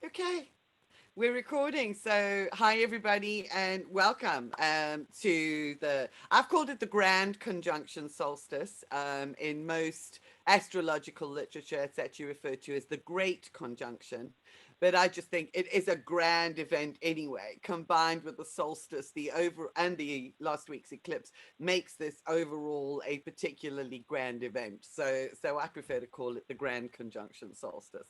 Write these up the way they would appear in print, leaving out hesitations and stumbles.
Okay, we're recording. So, hi everybody, and welcome to I've called it the Grand Conjunction Solstice. In most astrological literature, it's actually referred to as the Great Conjunction. But I just think it is a grand event anyway, combined with the solstice, the last week's eclipse makes this overall a particularly grand event. So I prefer to call it the Grand Conjunction Solstice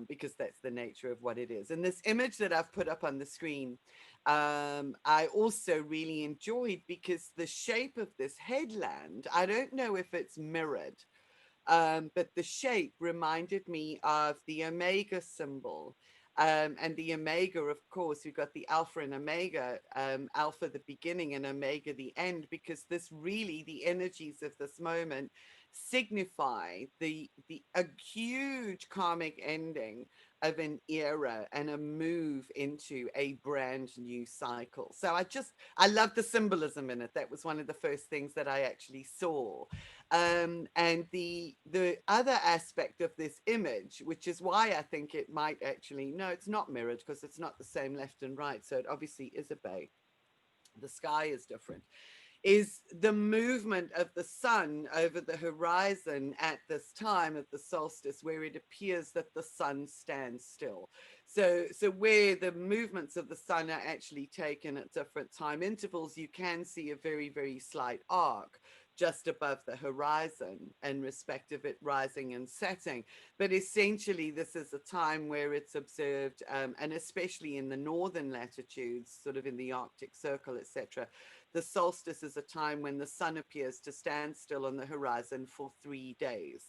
because that's the nature of what it is. And this image that I've put up on the screen, I also really enjoyed because the shape of this headland, I don't know if it's mirrored, but the shape reminded me of the Omega symbol. And the Omega, of course, we've got the Alpha and Omega, Alpha the beginning and Omega the end, because the energies of this moment signify a huge karmic ending of an era and a move into a brand new cycle. So I love the symbolism in it. That was one of the first things that I actually saw. And the other aspect of this image, which is why I think it might actually, no, it's not mirrored because it's not the same left and right. So it obviously is a bay. The sky is different, is the movement of the sun over the horizon at this time of the solstice, where it appears that the sun stands still. So where the movements of the sun are actually taken at different time intervals, you can see a very, very slight arc just above the horizon in respect of it rising and setting. But essentially, this is a time where it's observed, and especially in the northern latitudes, sort of in the Arctic Circle, etc., the solstice is a time when the sun appears to stand still on the horizon for 3 days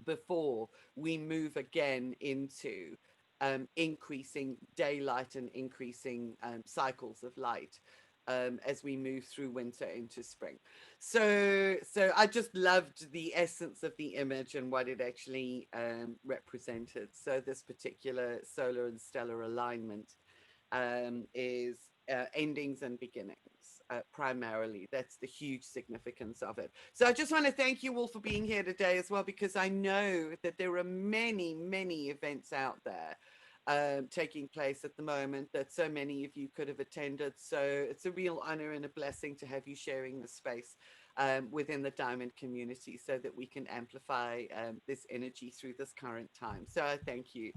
before we move again into increasing daylight and increasing cycles of light as we move through winter into spring. So I just loved the essence of the image and what it actually represented. So this particular solar and stellar alignment is endings and beginnings. Primarily, that's the huge significance of it. So I just want to thank you all for being here today as well, because I know that there are many, many events out there taking place at the moment that so many of you could have attended. So it's a real honor and a blessing to have you sharing the space within the diamond community so that we can amplify this energy through this current time. So I thank you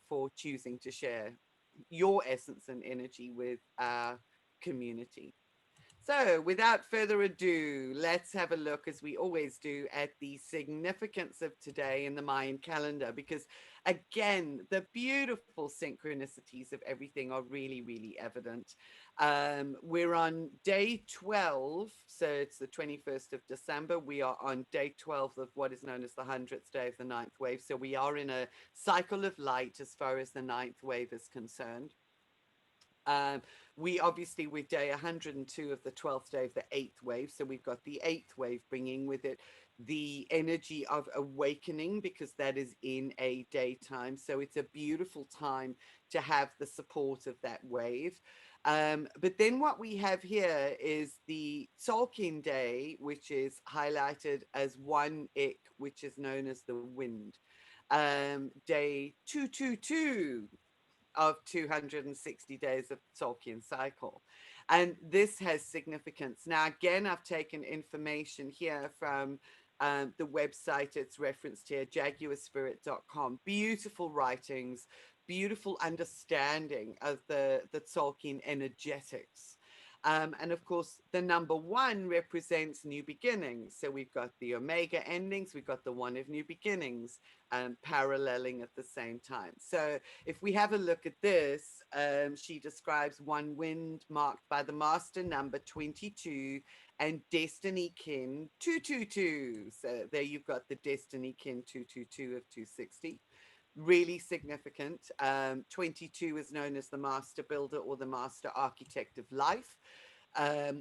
for choosing to share your essence and energy with our community. So, without further ado, let's have a look, as we always do, at the significance of today in the Mayan calendar. Because, again, the beautiful synchronicities of everything are really, really evident. We're on day 12, so it's the 21st of December. We are on day 12 of what is known as the 100th day of the ninth wave. So, we are in a cycle of light as far as the ninth wave is concerned. Um, we obviously, we're day 102 of the 12th day of the eighth wave. So we've got the eighth wave bringing with it the energy of awakening, because that is in a daytime. So it's a beautiful time to have the support of that wave. But then what we have here is the Tolkien day, which is highlighted as one ik, which is known as the wind. Day 222 of 260 days of Tolkien cycle. And this has significance. Now, again, I've taken information here from the website it's referenced here, jaguarspirit.com. Beautiful writings, beautiful understanding of the Tolkien energetics. And of course, the number one represents new beginnings. So we've got the Omega endings, we've got the one of new beginnings paralleling at the same time. So if we have a look at this, she describes one wind marked by the master number 22 and destiny kin 222. So there you've got the destiny kin 222 of 260. Really significant. 22 is known as the master builder or the master architect of life.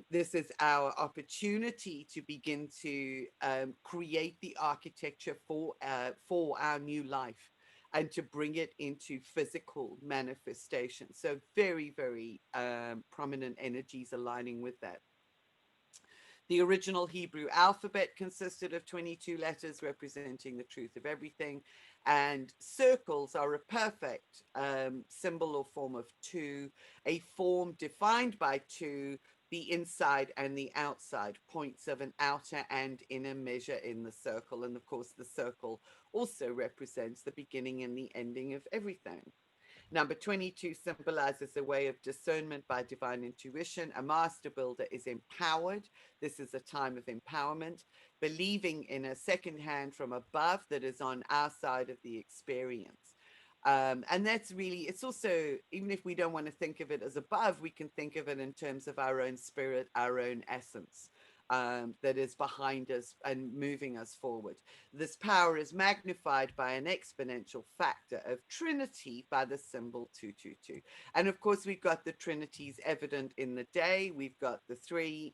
This is our opportunity to begin to create the architecture for our new life and to bring it into physical manifestation. So very, very prominent energies aligning with that. The original Hebrew alphabet consisted of 22 letters representing the truth of everything, and circles are a perfect symbol or form of two, a form defined by two, the inside and the outside, points of an outer and inner measure in the circle. And of course, the circle also represents the beginning and the ending of everything. Number 22 symbolizes a way of discernment by divine intuition. A master builder is empowered. This is a time of empowerment, believing in a second hand from above that is on our side of the experience. And that's really, it's also, even if we don't want to think of it as above, we can think of it in terms of our own spirit, our own essence. That is behind us and moving us forward. This power is magnified by an exponential factor of Trinity by the symbol 222. And of course, we've got the Trinities evident in the day. We've got the three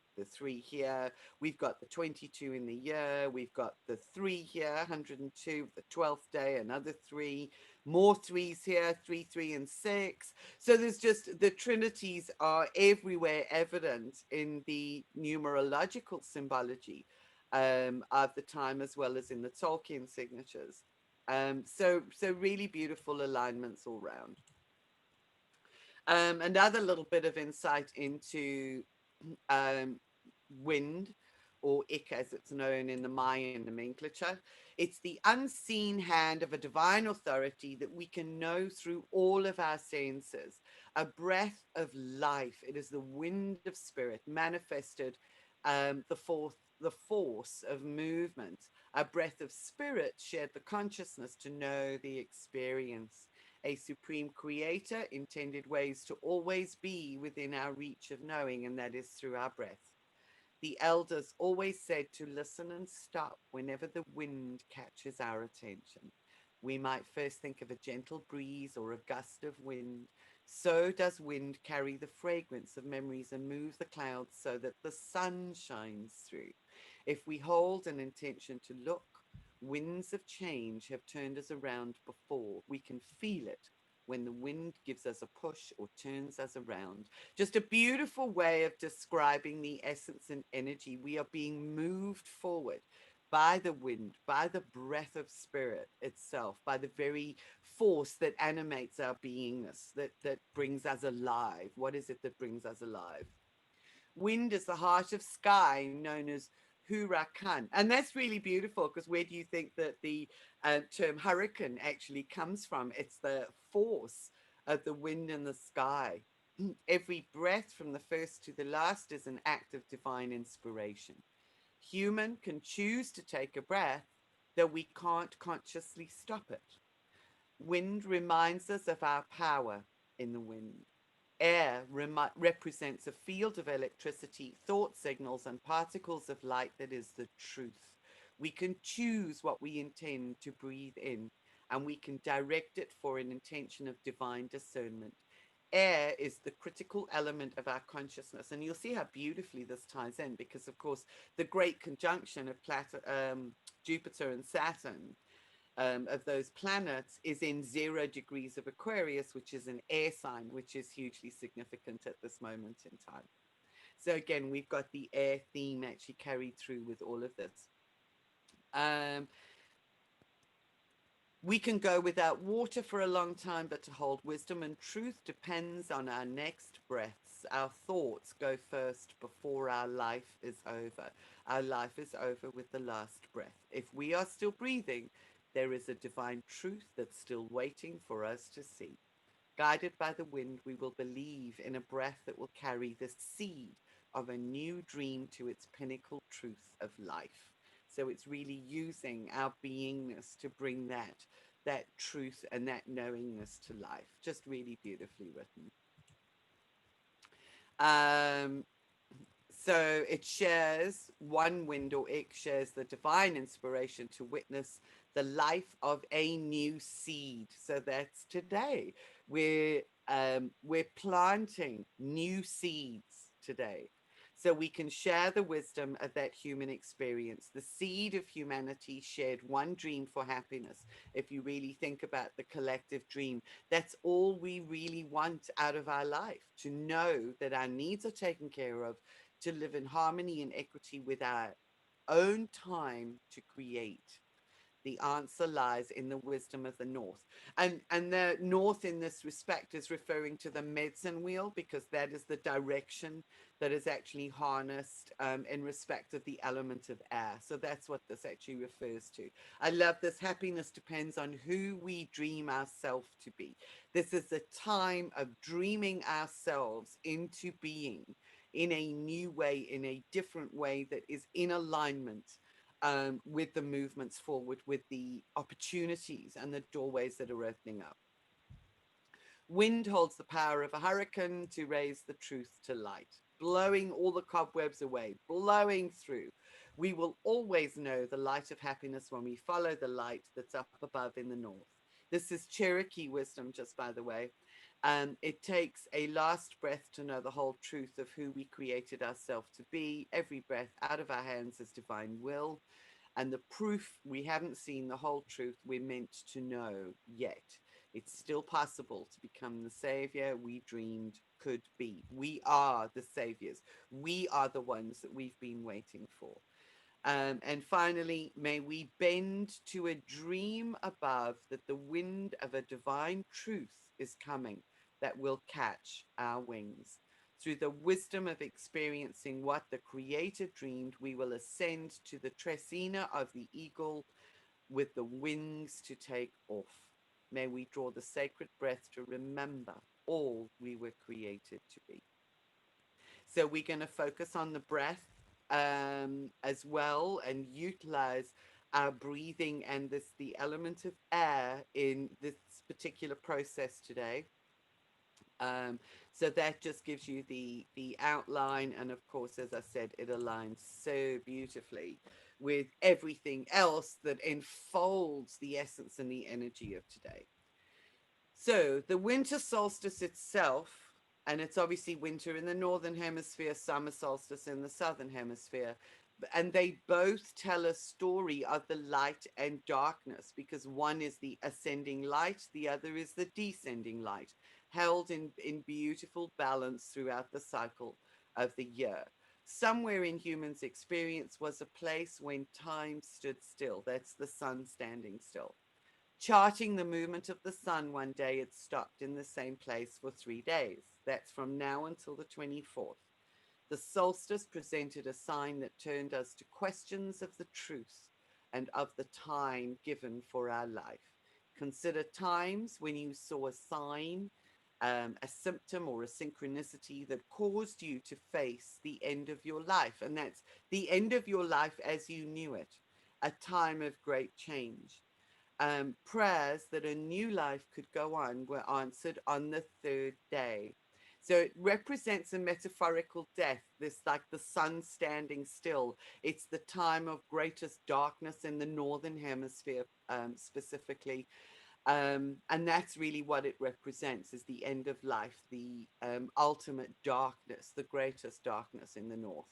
here. We've got the 22 in the year. We've got the three here, 102, the 12th day, another three, more threes here, three, three, and six. So there's just the Trinities are everywhere evident in the numerological symbology of the time, as well as in the Tolkien signatures. So really beautiful alignments all round. Another little bit of insight into um, wind, or ik as it's known in the Mayan nomenclature. It's the unseen hand of a divine authority that we can know through all of our senses, a breath of life. It is the wind of spirit manifested, the force of movement. A breath of spirit shared the consciousness to know the experience. A supreme creator intended ways to always be within our reach of knowing, and that is through our breath. The elders always said to listen and stop whenever the wind catches our attention. We might first think of a gentle breeze or a gust of wind. So does wind carry the fragrance of memories and move the clouds so that the sun shines through. If we hold an intention to look, winds of change have turned us around before. We can feel it when the wind gives us a push or turns us around. Just a beautiful way of describing the essence and energy. We are being moved forward by the wind, by the breath of spirit itself, by the very force that animates our beingness, that brings us alive. What is it that brings us alive? Wind is the heart of sky, known as huracan. And that's really beautiful, because where do you think that the term hurricane actually comes from? It's the force of the wind in the sky. Every breath from the first to the last is an act of divine inspiration. Human can choose to take a breath, though we can't consciously stop it. Wind reminds us of our power in the wind. Air represents a field of electricity, thought signals, and particles of light that is the truth. We can choose what we intend to breathe in, and we can direct it for an intention of divine discernment. Air is the critical element of our consciousness, and you'll see how beautifully this ties in, because, of course, the great conjunction of Jupiter and Saturn, of those planets, is in 0 degrees of Aquarius, which is an air sign, which is hugely significant at this moment in time. So again, we've got the air theme actually carried through with all of this. Um, we can go without water for a long time, but to hold wisdom and truth depends on our next breaths. Our thoughts go first before our life is over. Our life is over with the last breath. If we are still breathing, there is a divine truth that's still waiting for us to see. Guided by the wind, we will believe in a breath that will carry the seed of a new dream to its pinnacle truth of life. So it's really using our beingness to bring that truth and that knowingness to life. Just really beautifully written. Um, so it shares one wind, or it shares the divine inspiration to witness the life of a new seed. So that's today. We're planting new seeds today, so we can share the wisdom of that human experience. The seed of humanity shared one dream for happiness. If you really think about the collective dream, that's all we really want out of our life, to know that our needs are taken care of, to live in harmony and equity with our own time to create. The answer lies in the wisdom of the North. And the North in this respect is referring to the medicine wheel, because that is the direction that is actually harnessed in respect of the element of air. So that's what this actually refers to. I love this. Happiness depends on who we dream ourselves to be. This is a time of dreaming ourselves into being in a new way, in a different way that is in alignment with the movements forward, with the opportunities and the doorways that are opening up. Wind holds the power of a hurricane to raise the truth to light, blowing all the cobwebs away, blowing through. We will always know the light of happiness when we follow the light that's up above in the north. This is Cherokee wisdom, just by the way. It takes a last breath to know the whole truth of who we created ourselves to be. Every breath out of our hands is divine will. And the proof we haven't seen the whole truth we're meant to know yet. It's still possible to become the savior we dreamed could be. We are the saviors. We are the ones that we've been waiting for. And finally, may we bend to a dream above that the wind of a divine truth is coming that will catch our wings. Through the wisdom of experiencing what the Creator dreamed, we will ascend to the tresina of the eagle with the wings to take off. May we draw the sacred breath to remember all we were created to be. So we're going to focus on the breath as well, and utilize our breathing and this the element of air in this particular process today. Um, so that just gives you the outline, and of course, as I said, it aligns so beautifully with everything else that enfolds the essence and the energy of today. So the winter solstice itself, and it's obviously winter in the northern hemisphere, summer solstice in the southern hemisphere, and they both tell a story of the light and darkness, because one is the ascending light, the other is the descending light, held in beautiful balance throughout the cycle of the year. Somewhere in humans' experience was a place when time stood still. That's the sun standing still. Charting the movement of the sun, one day it stopped in the same place for 3 days. That's from now until the 24th. The solstice presented a sign that turned us to questions of the truth and of the time given for our life. Consider times when you saw a sign, a symptom, or a synchronicity that caused you to face the end of your life. And that's the end of your life as you knew it, a time of great change. Prayers that a new life could go on were answered on the third day. So it represents a metaphorical death, this like the sun standing still. It's the time of greatest darkness in the northern hemisphere, specifically. And that's really what it represents, is the end of life, the ultimate darkness, the greatest darkness in the north.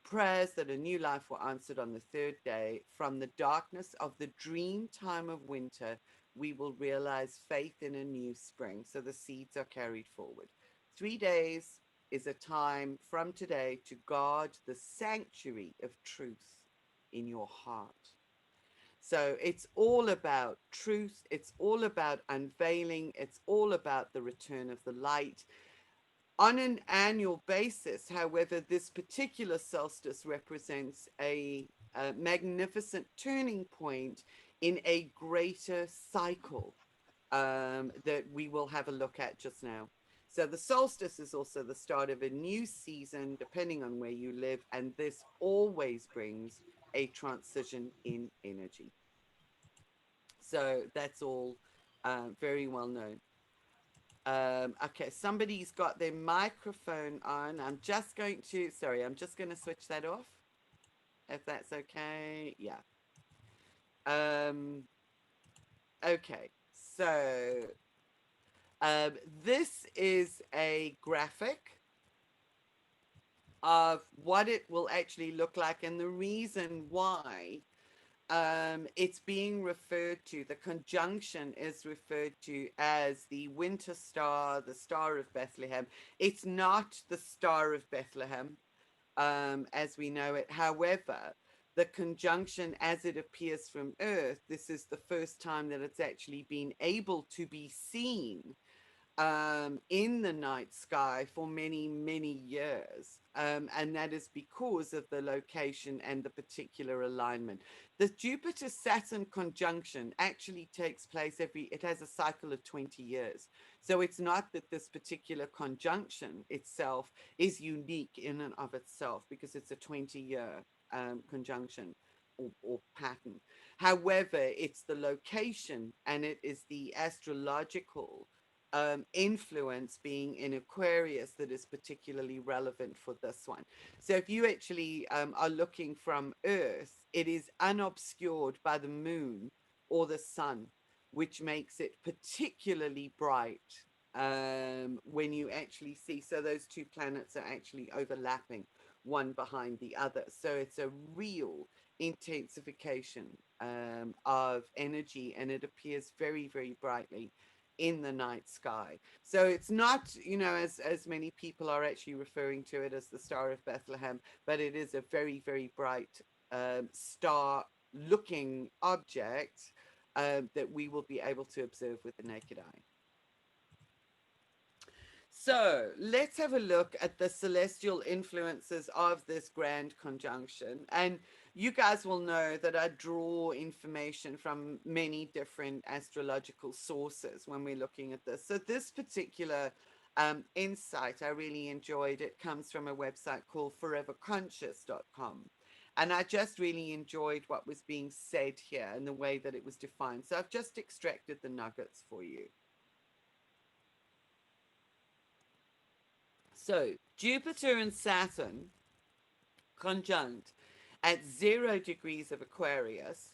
Prayers that a new life were answered on the third day. From the darkness of the dream time of winter, we will realize faith in a new spring. So the seeds are carried forward. 3 days is a time from today to guard the sanctuary of truth in your heart. So it's all about truth. It's all about unveiling. It's all about the return of the light on an annual basis. However, this particular solstice represents a magnificent turning point in a greater cycle that we will have a look at just now. So the solstice is also the start of a new season, depending on where you live, and this always brings a transition in energy. So that's all very well known. Okay, somebody's got their microphone on. I'm just going to switch that off, if that's okay. Yeah. Um, okay, so um, this is a graphic of what it will actually look like, and the reason why it's being referred to, the conjunction is referred to as the winter star, the Star of Bethlehem. It's not the Star of Bethlehem. as we know it. However, the conjunction as it appears from Earth, this is the first time that it's actually been able to be seen in the night sky for many, many years. And that is because of the location and the particular alignment. The Jupiter Saturn conjunction actually takes place it has a cycle of 20 years. So it's not that this particular conjunction itself is unique in and of itself because it's a 20-year conjunction or pattern. However, it's the location and it is the astrological influence being in Aquarius that is particularly relevant for this one. So if you actually are looking from Earth, it is unobscured by the moon or the sun, which makes it particularly bright when you actually see. So those two planets are actually overlapping one behind the other. So it's a real intensification of energy, and it appears very, very brightly in the night sky. So it's not, as many people are actually referring to it as the Star of Bethlehem, but it is a very, very bright star looking object that we will be able to observe with the naked eye. So let's have a look at the celestial influences of this grand conjunction. And you guys will know that I draw information from many different astrological sources when we're looking at this. So this particular insight, I really enjoyed. It comes from a website called foreverconscious.com. And I just really enjoyed what was being said here and the way that it was defined. So I've just extracted the nuggets for you. So Jupiter and Saturn conjunct at 0 degrees of Aquarius.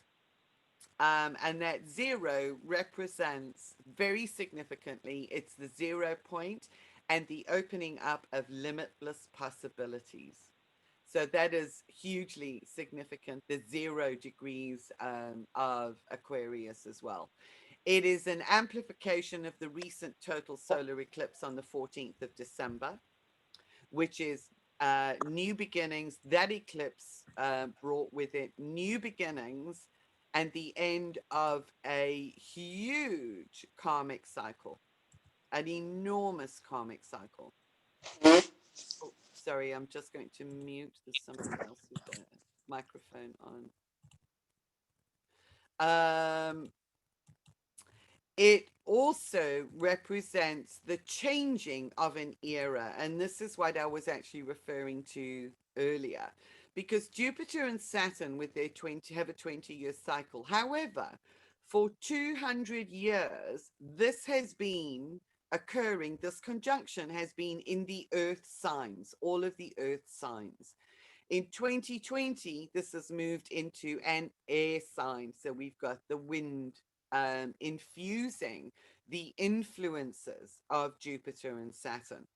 And that zero represents very significantly, it's the 0 point and the opening up of limitless possibilities. So that is hugely significant, the 0 degrees of Aquarius as well. It is an amplification of the recent total solar eclipse on the 14th of December, which is new beginnings. That eclipse brought with it new beginnings and the end of a huge karmic cycle, an enormous karmic cycle. Oh, sorry, I'm just going to mute. There's somebody else with the microphone on. It also represents the changing of an era. And this is what I was actually referring to earlier, because Jupiter and Saturn with their 20 have a 20-year cycle. However, for 200 years, this has been occurring. This conjunction has been in the earth signs, all of the earth signs. In 2020, this has moved into an air sign. So we've got the wind infusing the influences of Jupiter and Saturn.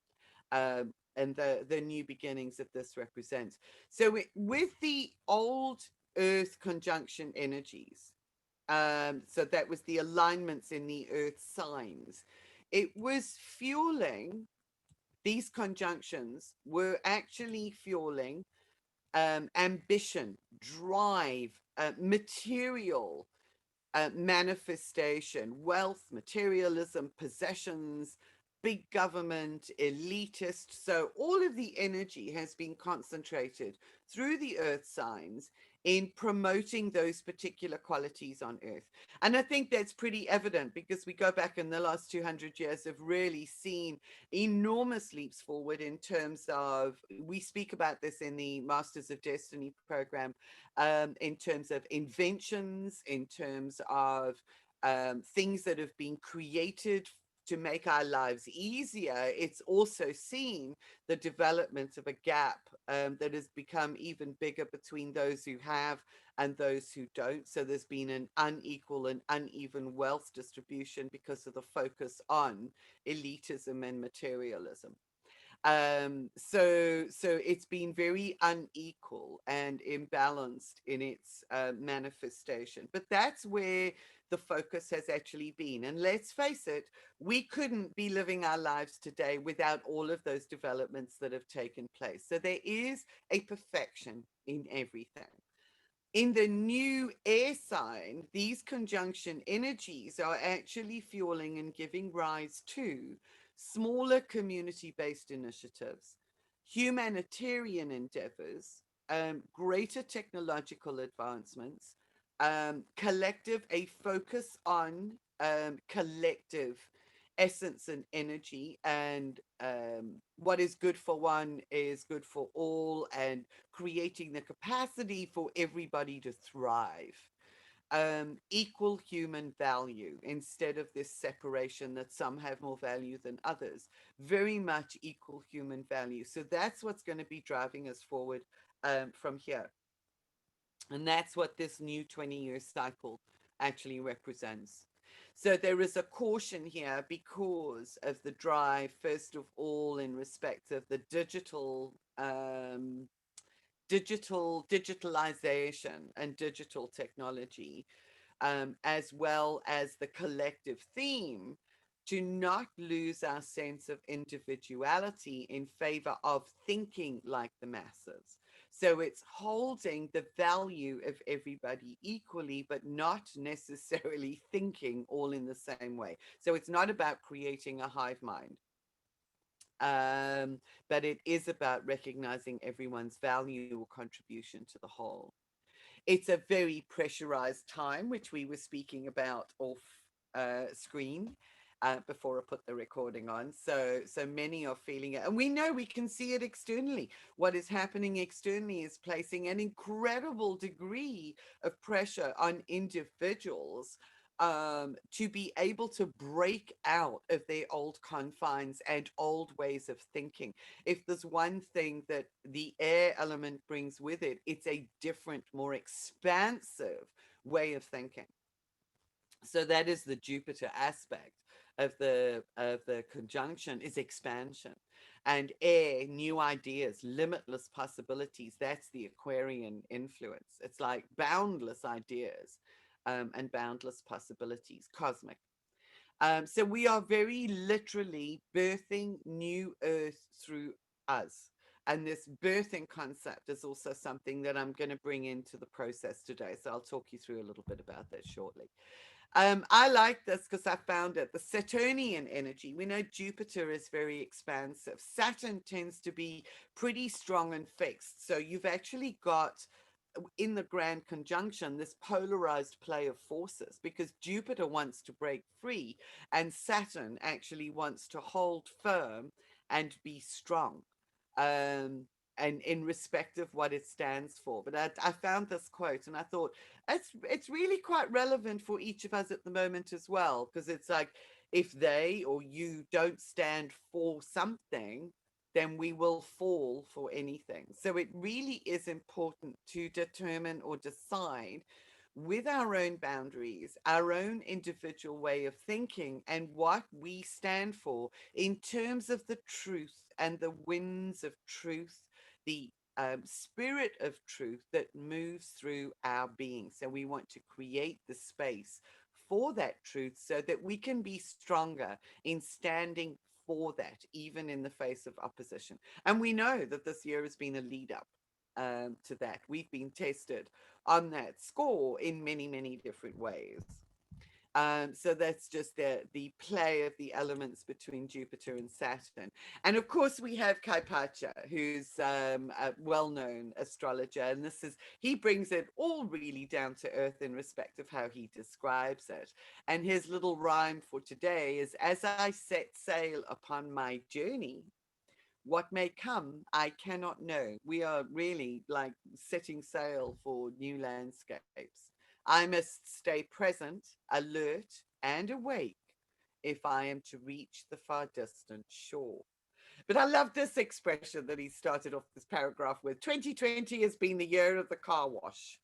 And the new beginnings that this represents. So with the old Earth conjunction energies, so that was the alignments in the Earth signs, it was fueling, these conjunctions were actually fueling ambition, drive, material manifestation, wealth, materialism, possessions, big government, elitist. So all of the energy has been concentrated through the earth signs in promoting those particular qualities on earth. And I think that's pretty evident because we go back in the last 200 years have really seen enormous leaps forward in terms of, we speak about this in the Masters of Destiny program, in terms of inventions, in terms of things that have been created to make our lives easier. It's also seen the development of a gap that has become even bigger between those who have and those who don't. So there's been an unequal and uneven wealth distribution because of the focus on elitism and materialism. So it's been very unequal and imbalanced in its manifestation. But that's where the focus has actually been. And let's face it, we couldn't be living our lives today without all of those developments that have taken place. So there is a perfection in everything. In the new air sign, these conjunction energies are actually fueling and giving rise to smaller community based initiatives, humanitarian endeavors, greater technological advancements, collective, a focus on collective essence and energy, and what is good for one is good for all, and creating the capacity for everybody to thrive. Equal human value instead of this separation that some have more value than others. Very much equal human value. So that's what's going to be driving us forward from here. And that's what this new 20-year cycle actually represents. So there is a caution here because of the drive, first of all, in respect of the digitalization and digital technology, as well as the collective theme, to not lose our sense of individuality in favor of thinking like the masses. So it's holding the value of everybody equally, but not necessarily thinking all in the same way. So it's not about creating a hive mind, but it is about recognizing everyone's value or contribution to the whole. It's a very pressurized time, which we were speaking about off screen before I put the recording on. So many are feeling it, and we know we can see it externally. What is happening externally is placing an incredible degree of pressure on individuals to be able to break out of their old confines and old ways of thinking. If there's one thing that the air element brings with it, it's a different, more expansive way of thinking. So that is the Jupiter aspect of the conjunction, is expansion. And air, new ideas, limitless possibilities. That's the Aquarian influence. It's like boundless ideas, and boundless possibilities, cosmic. So we are very literally birthing new earth through us. And this birthing concept is also something that I'm going to bring into the process today. So I'll talk you through a little bit about that shortly. I like this because I found it. The Saturnian energy. We know Jupiter is very expansive. Saturn tends to be pretty strong and fixed. So you've actually got in the grand conjunction this polarized play of forces, because Jupiter wants to break free and Saturn actually wants to hold firm and be strong. Um, and in respect of what it stands for. But I found this quote and I thought it's really quite relevant for each of us at the moment as well, because it's like, if they or you don't stand for something, then we will fall for anything. So it really is important to determine or decide with our own boundaries, our own individual way of thinking, and what we stand for in terms of the truth and the winds of truth, the spirit of truth that moves through our being. So we want to create the space for that truth so that we can be stronger in standing for that, even in the face of opposition. And we know that this year has been a lead up to that. We've been tested on that score in many, many different ways. So that's just the play of the elements between Jupiter and Saturn. And of course, we have Kaipacha, who's a well-known astrologer. And he brings it all really down to earth in respect of how he describes it. And his little rhyme for today is, as I set sail upon my journey, what may come, I cannot know. We are really like setting sail for new landscapes. I must stay present, alert, and awake if I am to reach the far distant shore. But I love this expression that he started off this paragraph with. 2020 has been the year of the car wash.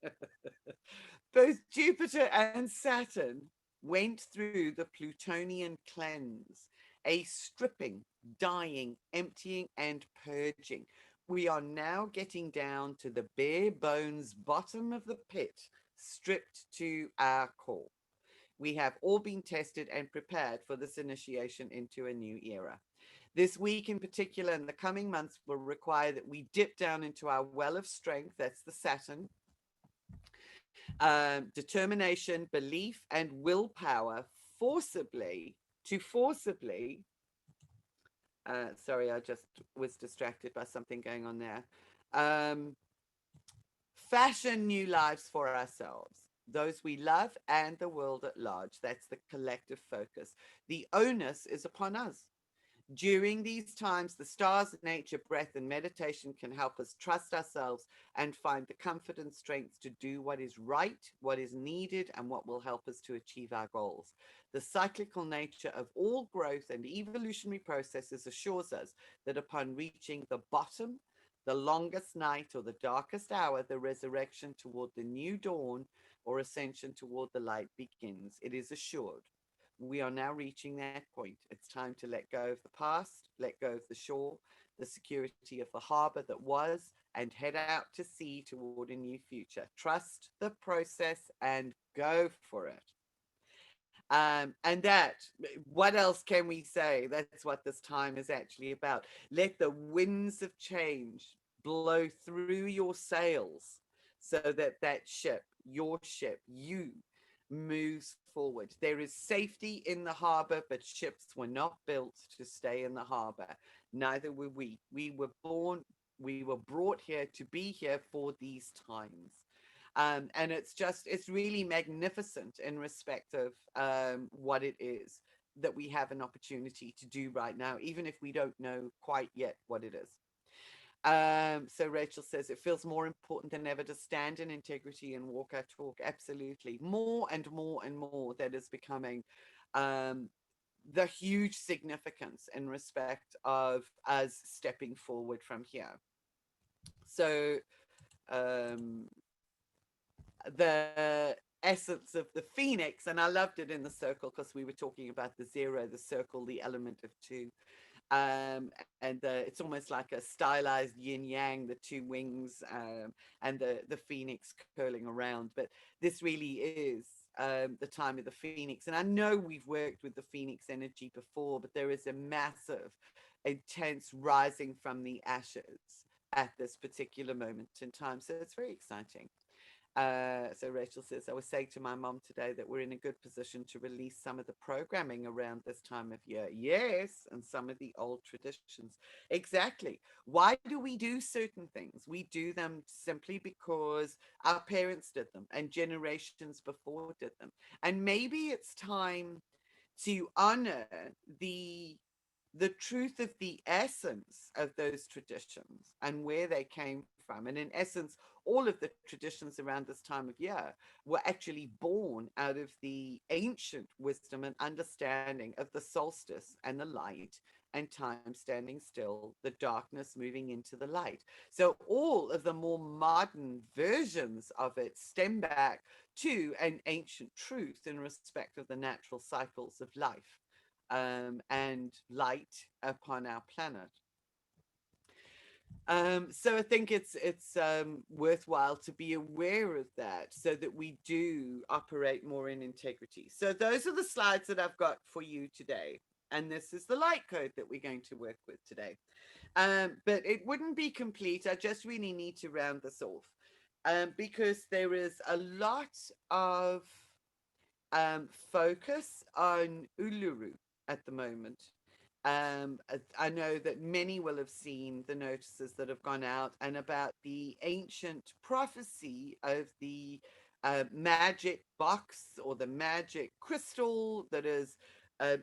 Both Jupiter and Saturn went through the Plutonian cleanse, a stripping, dying, emptying, and purging. We are now getting down to the bare bones bottom of the pit, stripped to our core. We have all been tested and prepared for this initiation into a new era. This week in particular, and the coming months, will require that we dip down into our well of strength, that's the Saturn, determination, belief, and willpower forcibly to forcibly. Sorry, I just was distracted by something going on there. Um, Fashion new lives for ourselves, those we love, and the world at large. That's the collective focus. The onus is upon us. During these times, the stars, nature, breath, and meditation can help us trust ourselves and find the comfort and strength to do what is right, what is needed, and what will help us to achieve our goals. The cyclical nature of all growth and evolutionary processes assures us that upon reaching the bottom, the longest night or the darkest hour, the resurrection toward the new dawn or ascension toward the light begins. It is assured. We are now reaching that point. It's time to let go of the past, let go of the shore, the security of the harbor that was, and head out to sea toward a new future. Trust the process and go for it. And that, what else can we say? That's what this time is actually about. Let the winds of change blow through your sails so that that ship, your ship, you, moves forward. There is safety in the harbor, but ships were not built to stay in the harbor. Neither were we. We were brought here to be here for these times. And it's really magnificent in respect of what it is that we have an opportunity to do right now, even if we don't know quite yet what it is. So Rachel says it feels more important than ever to stand in integrity and walk our talk. Absolutely. More and more and more that is becoming um, the huge significance in respect of us stepping forward from here. So um, the essence of the phoenix, and I loved it in the circle because we were talking about the zero, the circle, the element of two. And it's almost like a stylized yin yang, the two wings, and the phoenix curling around. But this really is the time of the phoenix. And I know we've worked with the phoenix energy before, but there is a massive, intense rising from the ashes at this particular moment in time. So it's very exciting. So Rachel says, I was saying to my mom today that we're in a good position to release some of the programming around this time of year. Yes, and some of the old traditions. Exactly. Why do we do certain things? We do them simply because our parents did them and generations before did them. And maybe it's time to honor the the truth of the essence of those traditions and where they came from. And in essence, all of the traditions around this time of year were actually born out of the ancient wisdom and understanding of the solstice and the light and time standing still, the darkness moving into the light. So all of the more modern versions of it stem back to an ancient truth in respect of the natural cycles of life and light upon our planet. So I think it's worthwhile to be aware of that so that we do operate more in integrity. So those are the slides that I've got for you today. And this is the light code that we're going to work with today. But it wouldn't be complete. I just really need to round this off because there is a lot of focus on Uluru at the moment. I know that many will have seen the notices that have gone out and about the ancient prophecy of the magic box or the magic crystal that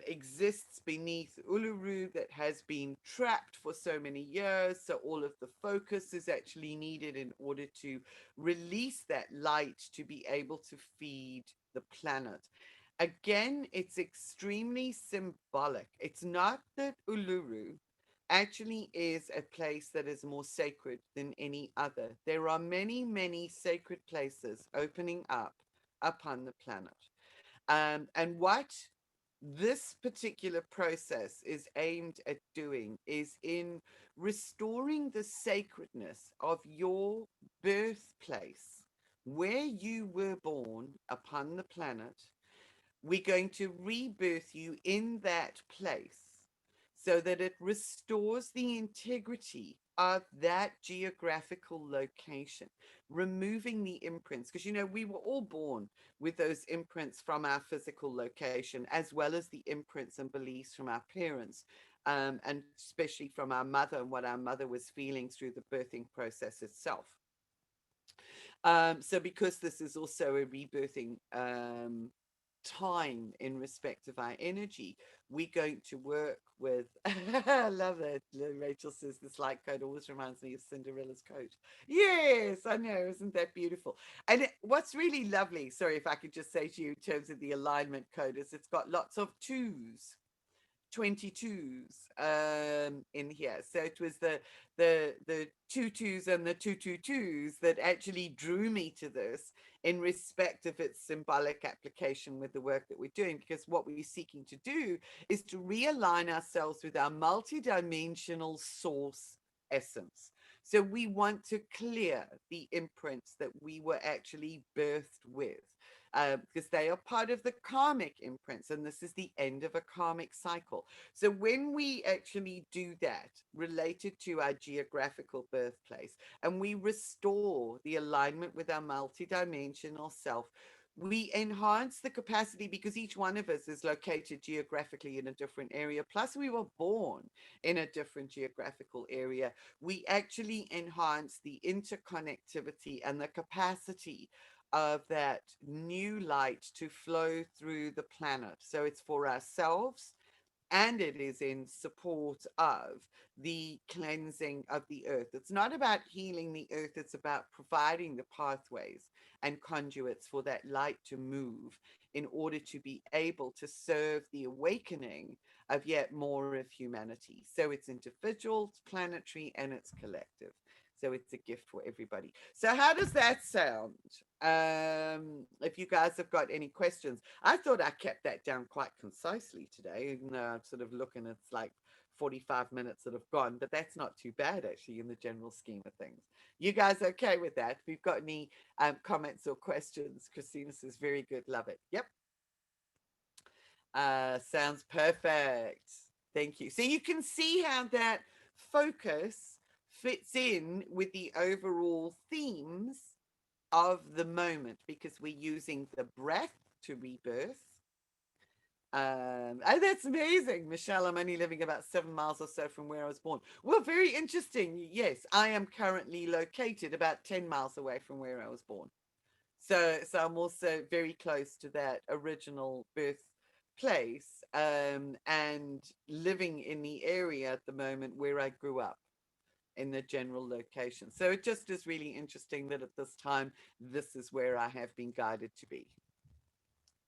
exists beneath Uluru that has been trapped for so many years. So all of the focus is actually needed in order to release that light to be able to feed the planet. Again, it's extremely symbolic. It's not that Uluru actually is a place that is more sacred than any other. There are many, many sacred places opening up upon the planet. And what this particular process is aimed at doing is in restoring the sacredness of your birthplace, where you were born upon the planet, we're going to rebirth you in that place so that it restores the integrity of that geographical location, removing the imprints. Because, we were all born with those imprints from our physical location, as well as the imprints and beliefs from our parents, and especially from our mother and what our mother was feeling through the birthing process itself. So because this is also a rebirthing time in respect of our energy, we're going to work with I love it. Rachel says this light code always reminds me of Cinderella's coat. Yes, I know, isn't that beautiful? And what's really lovely, sorry if I could just say to you in terms of the alignment code, is it's got lots of twos, 22s in here. So it was the two twos and the two that actually drew me to this in respect of its symbolic application with the work that we're doing, because what we're seeking to do is to realign ourselves with our multidimensional source essence. So we want to clear the imprints that we were actually birthed with, because they are part of the karmic imprints, and this is the end of a karmic cycle. So when we actually do that related to our geographical birthplace, and we restore the alignment with our multidimensional self, we enhance the capacity, because each one of us is located geographically in a different area. Plus, we were born in a different geographical area. We actually enhance the interconnectivity and the capacity of that new light to flow through the planet. So it's for ourselves, and it is in support of the cleansing of the earth. It's not about healing the earth, it's about providing the pathways and conduits for that light to move in order to be able to serve the awakening of yet more of humanity. So it's individual, it's planetary, and it's collective. So it's a gift for everybody. So how does that sound? If you guys have got any questions, I thought I kept that down quite concisely today. Even though I'm sort of looking, it's like 45 minutes that have gone, but that's not too bad actually in the general scheme of things. You guys okay with that? If you've got any comments or questions, Christina says, very good, love it. Yep. Sounds perfect. Thank you. So you can see how that focus fits in with the overall themes of the moment, because we're using the breath to rebirth. Oh, that's amazing, Michelle. I'm only living about 7 miles or so from where I was born. Well, very interesting. Yes, I am currently located about 10 miles away from where I was born. So I'm also very close to that original birth place, and living in the area at the moment where I grew up in the general location. So it just is really interesting that at this time, this is where I have been guided to be.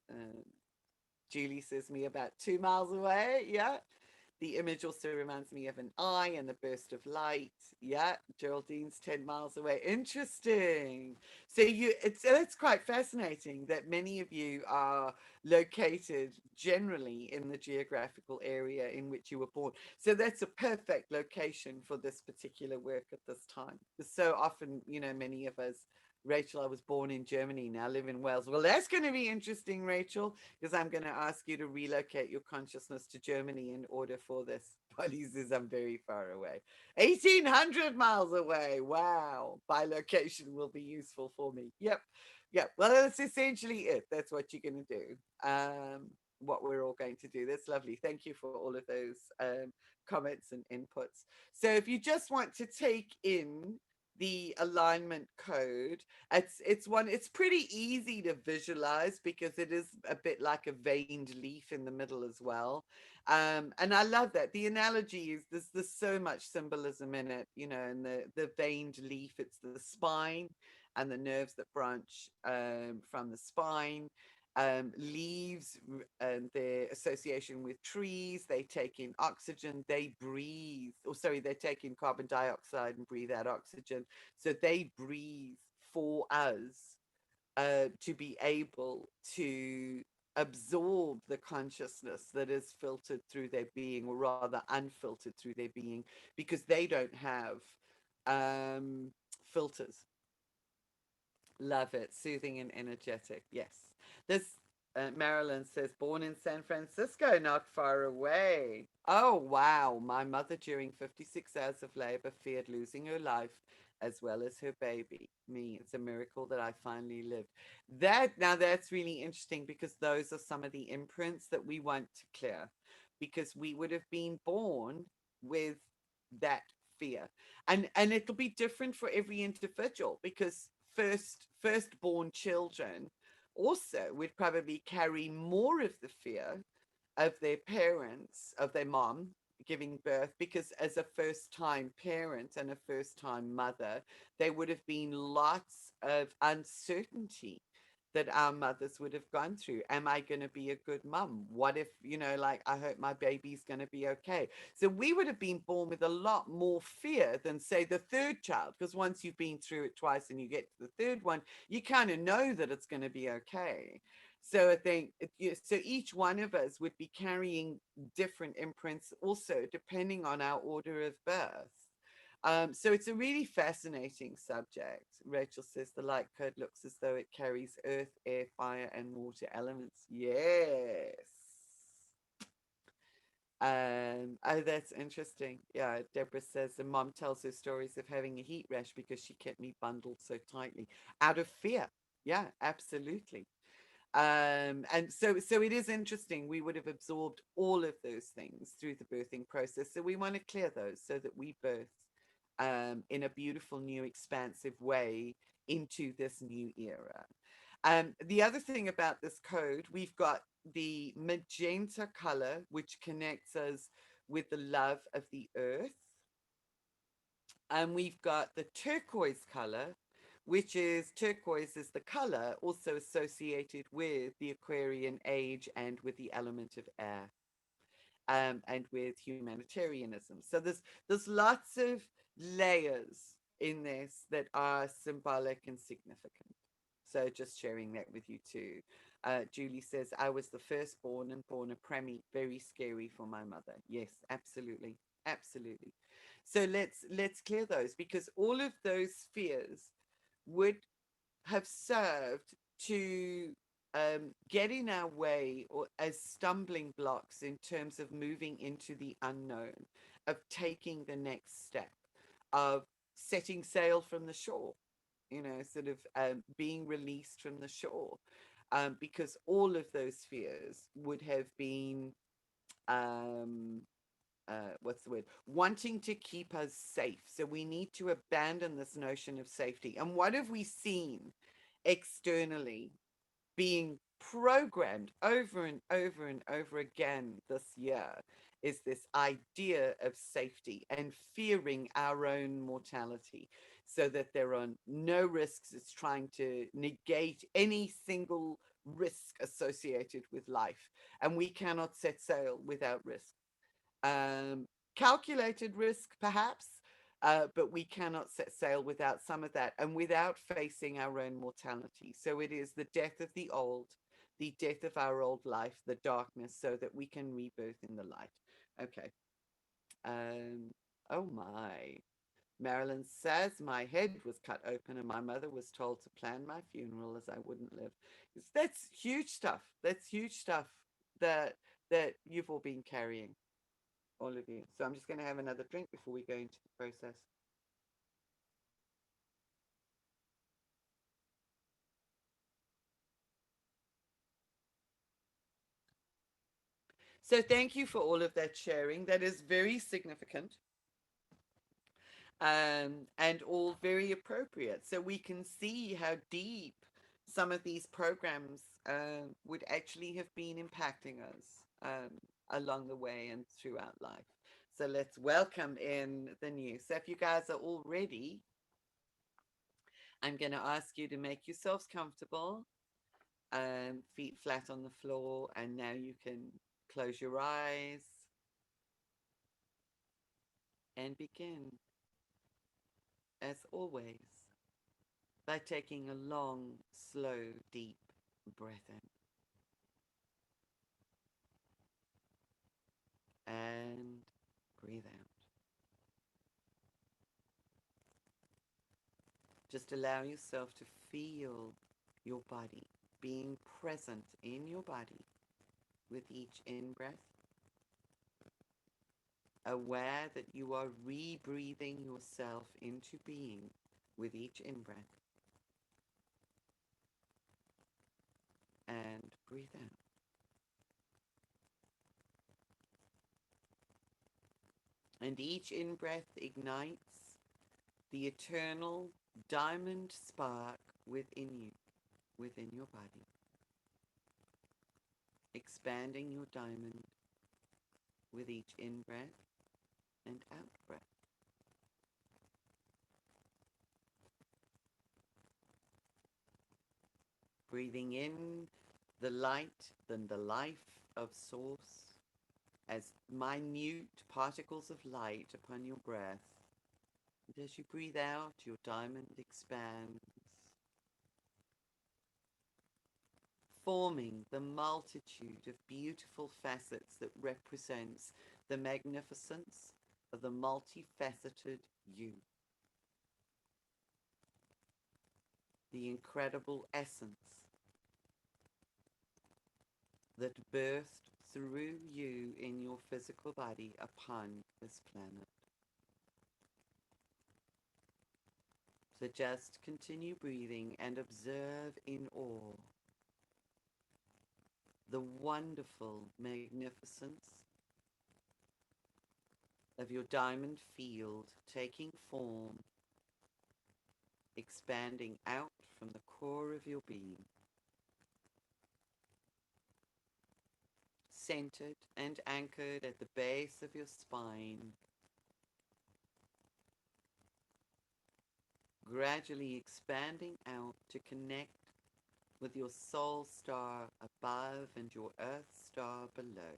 Um, Julie says me about 2 miles away. Yeah. The image also reminds me of an eye and a burst of light. Yeah, Geraldine's 10 miles away. Interesting. So that's quite fascinating that many of you are located generally in the geographical area in which you were born. So that's a perfect location for this particular work at this time. So often, many of us, Rachel, I was born in Germany, now live in Wales. Well, that's going to be interesting, Rachel, because I'm going to ask you to relocate your consciousness to Germany in order for this. Polly says I'm very far away. 1,800 miles away. Wow. Bilocation will be useful for me. Yep. Yep. Well, that's essentially it. That's what you're going to do. What we're all going to do. That's lovely. Thank you for all of those comments and inputs. So if you just want to take in the alignment code, it's pretty easy to visualize because it is a bit like a veined leaf in the middle as well. And I love that the analogy is there's so much symbolism in it, and the veined leaf, it's the spine and the nerves that branch from the spine. Leaves and their association with trees, they take in oxygen, they breathe, or sorry, they take in carbon dioxide and breathe out oxygen. So they breathe for us to be able to absorb the consciousness that is filtered through their being, or rather unfiltered through their being, because they don't have filters. Love it. Soothing and energetic. Yes. This Marilyn says, born in San Francisco, not far away. Oh, wow. My mother, during 56 hours of labor, feared losing her life as well as her baby. Me, it's a miracle that I finally lived. Now that's really interesting because those are some of the imprints that we want to clear because we would have been born with that fear. And it'll be different for every individual because firstborn children also would probably carry more of the fear of their parents, of their mom giving birth, because as a first time parent and a first time mother, there would have been lots of uncertainty that our mothers would have gone through. Am I going to be a good mom? What if, like, I hope my baby's going to be okay. So we would have been born with a lot more fear than, say, the third child, because once you've been through it twice and you get to the third one, you kind of know that it's going to be okay. So I think, so each one of us would be carrying different imprints also, depending on our order of birth. So it's a really fascinating subject. Rachel says the light code looks as though it carries earth, air, fire, and water elements. Yes. Oh, that's interesting. Yeah, Deborah says the mom tells her stories of having a heat rash because she kept me bundled so tightly out of fear. Yeah, absolutely. And so it is interesting. We would have absorbed all of those things through the birthing process. So we want to clear those so that we birth in a beautiful, new, expansive way into this new era. The other thing about this code, we've got the magenta color, which connects us with the love of the earth. And we've got the turquoise color, which is turquoise is the color also associated with the Aquarian age and with the element of air, and with humanitarianism. So there's lots of layers in this that are symbolic and significant. So just sharing that with you too. Julie says, I was the firstborn and born a preemie, very scary for my mother. Yes, absolutely. Absolutely. So let's clear those because all of those fears would have served to get in our way or as stumbling blocks in terms of moving into the unknown, of taking the next step, of setting sail from the shore, sort of being released from the shore. Because all of those fears would have been um, what's the word? Wanting to keep us safe. So we need to abandon this notion of safety. And what have we seen externally being programmed over and over and over again this year is this idea of safety and fearing our own mortality so that there are no risks. It's trying to negate any single risk associated with life. And we cannot set sail without risk. Calculated risk, perhaps, but we cannot set sail without some of that and without facing our own mortality. So it is the death of the old, the death of our old life, the darkness, so that we can rebirth in the light. Okay. Um, oh my. Marilyn says my head was cut open and my mother was told to plan my funeral as I wouldn't live. That's huge stuff. That's huge stuff that you've all been carrying, all of you. So I'm just going to have another drink before we go into the process. So thank you for all of that sharing. That is very significant, and all very appropriate. So we can see how deep some of these programs would actually have been impacting us along the way and throughout life. So let's welcome in the new. So if you guys are all ready, I'm going to ask you to make yourselves comfortable, feet flat on the floor, and now you can close your eyes and begin, as always, by taking a long, slow, deep breath in and breathe out. Just allow yourself to feel your body being present in your body with each in-breath, aware that you are rebreathing yourself into being with each in-breath, and breathe out. And each in-breath ignites the eternal diamond spark within you, within your body, expanding your diamond with each in-breath and out-breath. Breathing in the light, then the life of Source as minute particles of light upon your breath. And as you breathe out, your diamond expands, forming the multitude of beautiful facets that represents the magnificence of the multifaceted you, the incredible essence that birthed through you in your physical body upon this planet. So just continue breathing and observe in awe the wonderful magnificence of your diamond field taking form, expanding out from the core of your being, centered and anchored at the base of your spine, gradually expanding out to connect with your soul star above and your earth star below.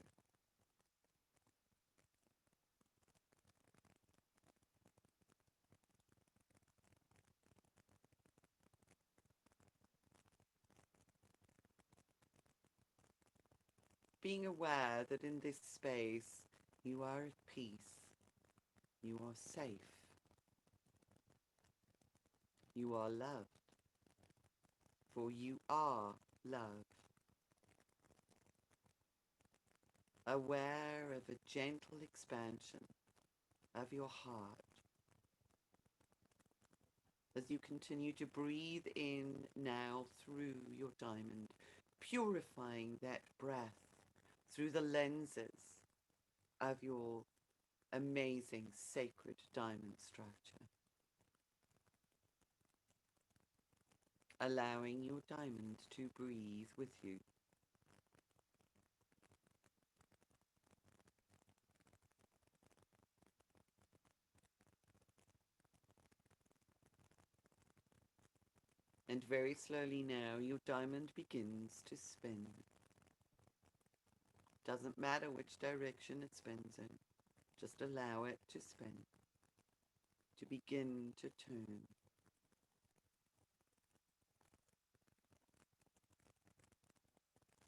Being aware that in this space you are at peace, you are safe, you are loved, for you are love. Aware of a gentle expansion of your heart as you continue to breathe in now through your diamond, purifying that breath through the lenses of your amazing sacred diamond structure, allowing your diamond to breathe with you. And very slowly now, your diamond begins to spin. Doesn't matter which direction it spins in, just allow it to spin, to begin to turn.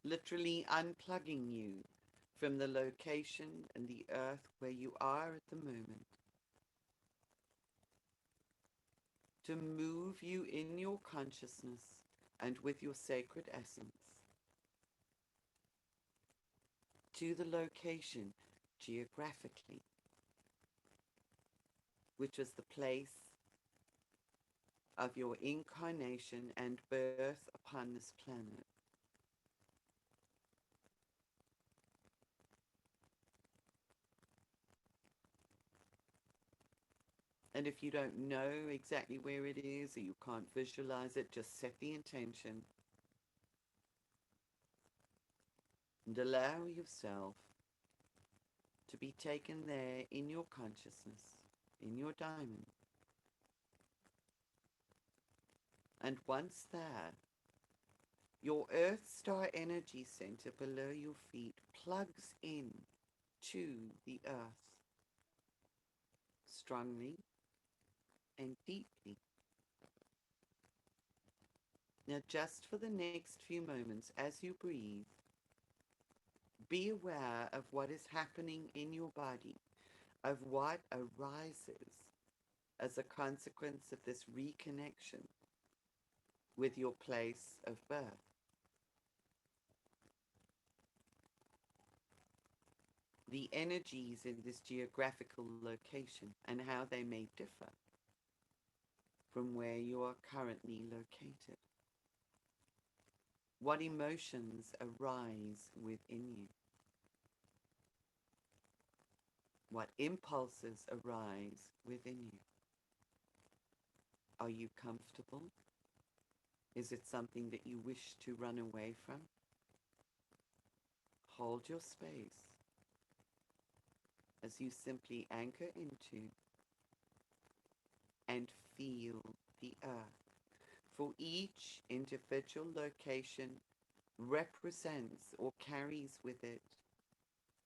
Literally unplugging you from the location and the earth where you are at the moment, to move you in your consciousness and with your sacred essence to the location geographically, which is the place of your incarnation and birth upon this planet. And if you don't know exactly where it is or you can't visualize it, just set the intention and allow yourself to be taken there in your consciousness, in your diamond. And once there, your Earth Star energy center below your feet plugs in to the Earth strongly and deeply. Now, just for the next few moments, as you breathe, be aware of what is happening in your body, of what arises as a consequence of this reconnection with your place of birth. the energies in this geographical location and how they may differ from where you are currently located. What emotions arise within you? What impulses arise within you? Are you comfortable? Is it something that you wish to run away from? Hold your space as you simply anchor into and feel the earth. For each individual location represents or carries with it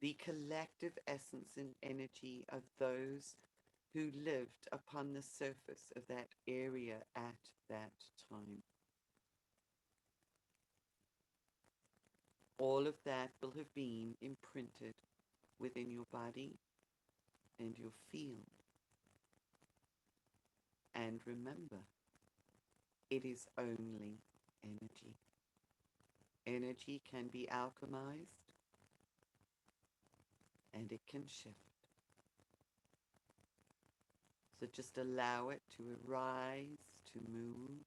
the collective essence and energy of those who lived upon the surface of that area at that time. All of that will have been imprinted within your body and your field. And remember, it is only energy. Energy can be alchemized and it can shift. So just allow it to arise, to move,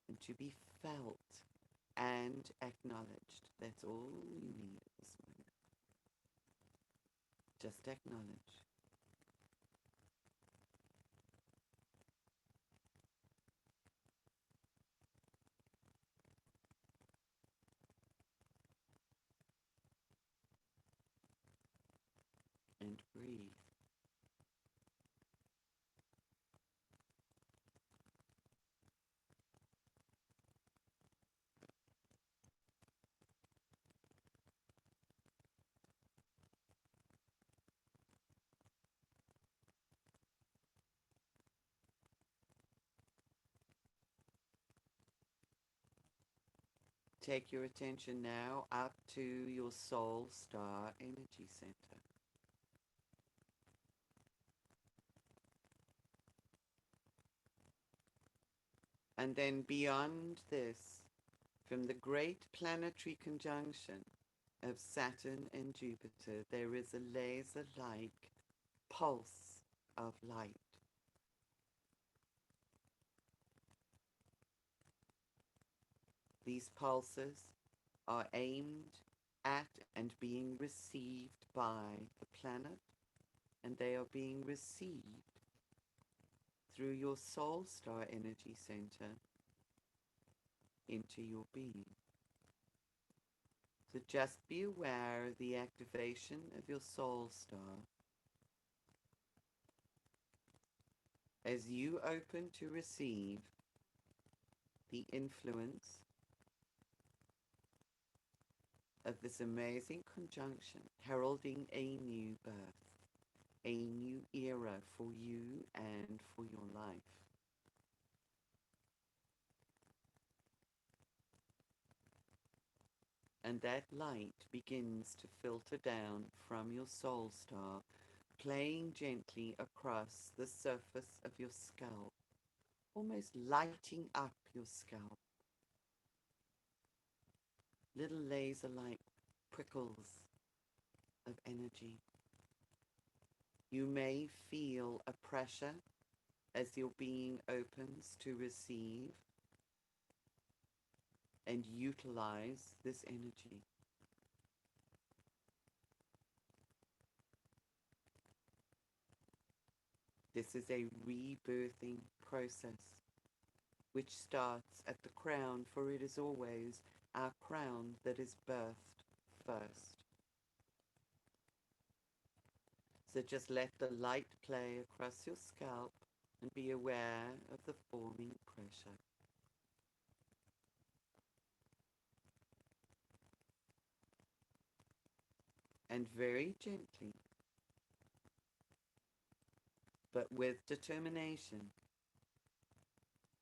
and to be felt and acknowledged. That's all you need at this moment. Just acknowledge. And breathe. Take your attention now up to your soul star energy center. And then beyond this, from the great planetary conjunction of Saturn and Jupiter, there is a laser-like pulse of light. These pulses are aimed at and being received by the planet, and they are being received through your soul star energy center into your being. So just be aware of the activation of your soul star as you open to receive the influence of this amazing conjunction, heralding a new birth, a new era for you and for your life. And that light begins to filter down from your soul star, playing gently across the surface of your scalp, almost lighting up your scalp. Little laser-like prickles of energy. You may feel a pressure as your being opens to receive and utilize this energy. This is a rebirthing process which starts at the crown, for it is always our crown that is birthed first. So just let the light play across your scalp and be aware of the forming pressure. And very gently, but with determination,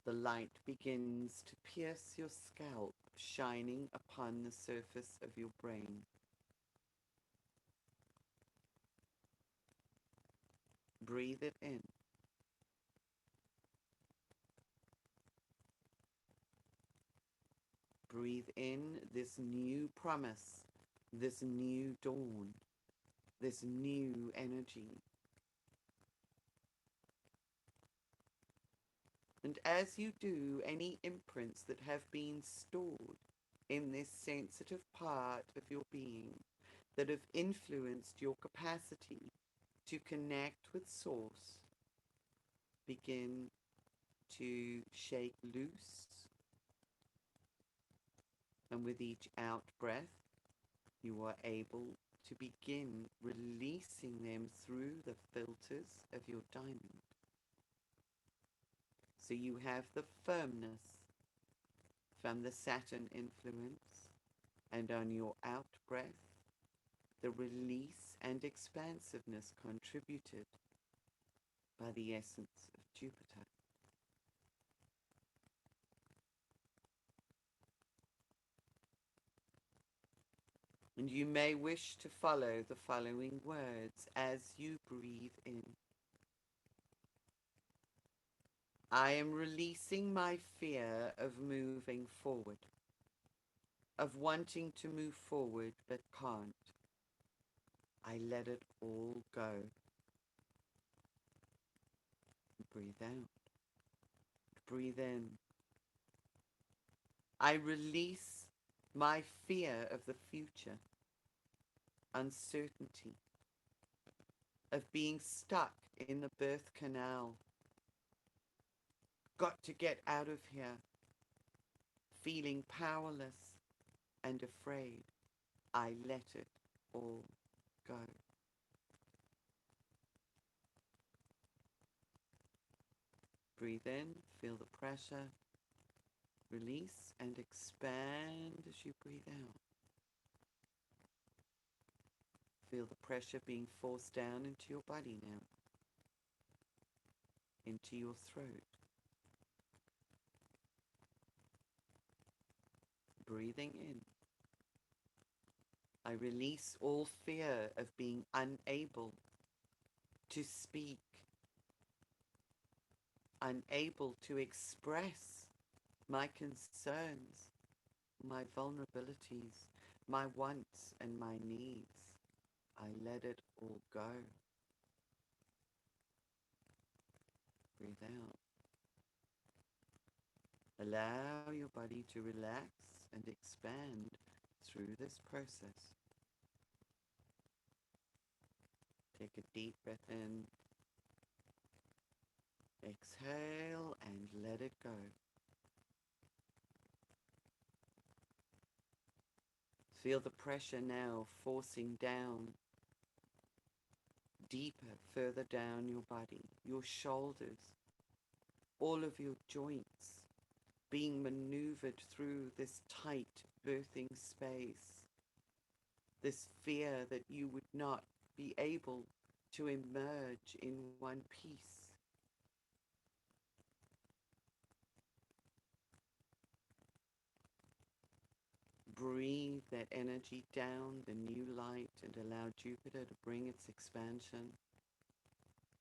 the light begins to pierce your scalp, shining upon the surface of your brain. Breathe it in. Breathe in this new promise, this new dawn. this new energy. And as you do, any imprints that have been stored in this sensitive part of your being that have influenced your capacity to connect with Source begin to shake loose. And with each out breath, you are able to begin releasing them through the filters of your diamond. So you have the firmness from the Saturn influence, and on your out breath, the release and expansiveness contributed by the essence of Jupiter. And you may wish to follow the following words as you breathe in. I am releasing my fear of moving forward, of wanting to move forward but can't. I let it all go. Breathe out. Breathe in. I release my fear of the future, uncertainty, of being stuck in the birth canal. Got to get out of here, feeling powerless and afraid. I let it all go. Breathe in, feel the pressure, release and expand as you breathe out. Feel the pressure being forced down into your body now, into your throat. Breathing in. I release all fear of being unable to speak, unable to express my concerns, my vulnerabilities, my wants and my needs. I let it all go. Breathe out. Allow your body to relax and expand through this process. Take a deep breath in, exhale, and let it go. Feel the pressure now forcing down, deeper, further down your body, your shoulders, all of your joints being maneuvered through this tight birthing space, this fear that you would not be able to emerge in one piece. Breathe that energy down, the new light, and allow Jupiter to bring its expansion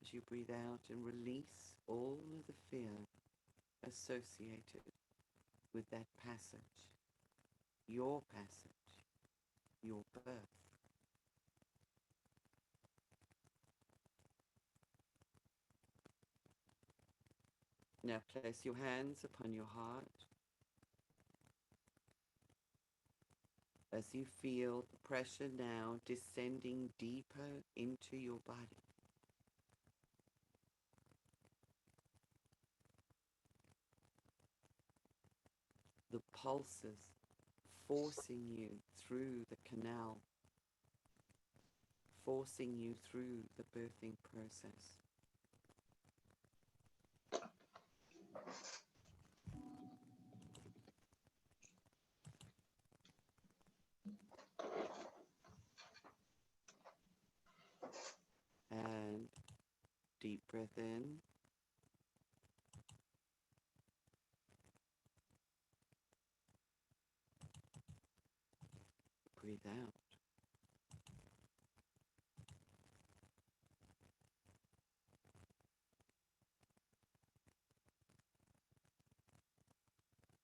as you breathe out and release all of the fear associated with that passage, your passage, your birth. Now place your hands upon your heart as you feel the pressure now descending deeper into your body. The pulses forcing you through the canal, forcing you through the birthing process. And deep breath in. Breathe out.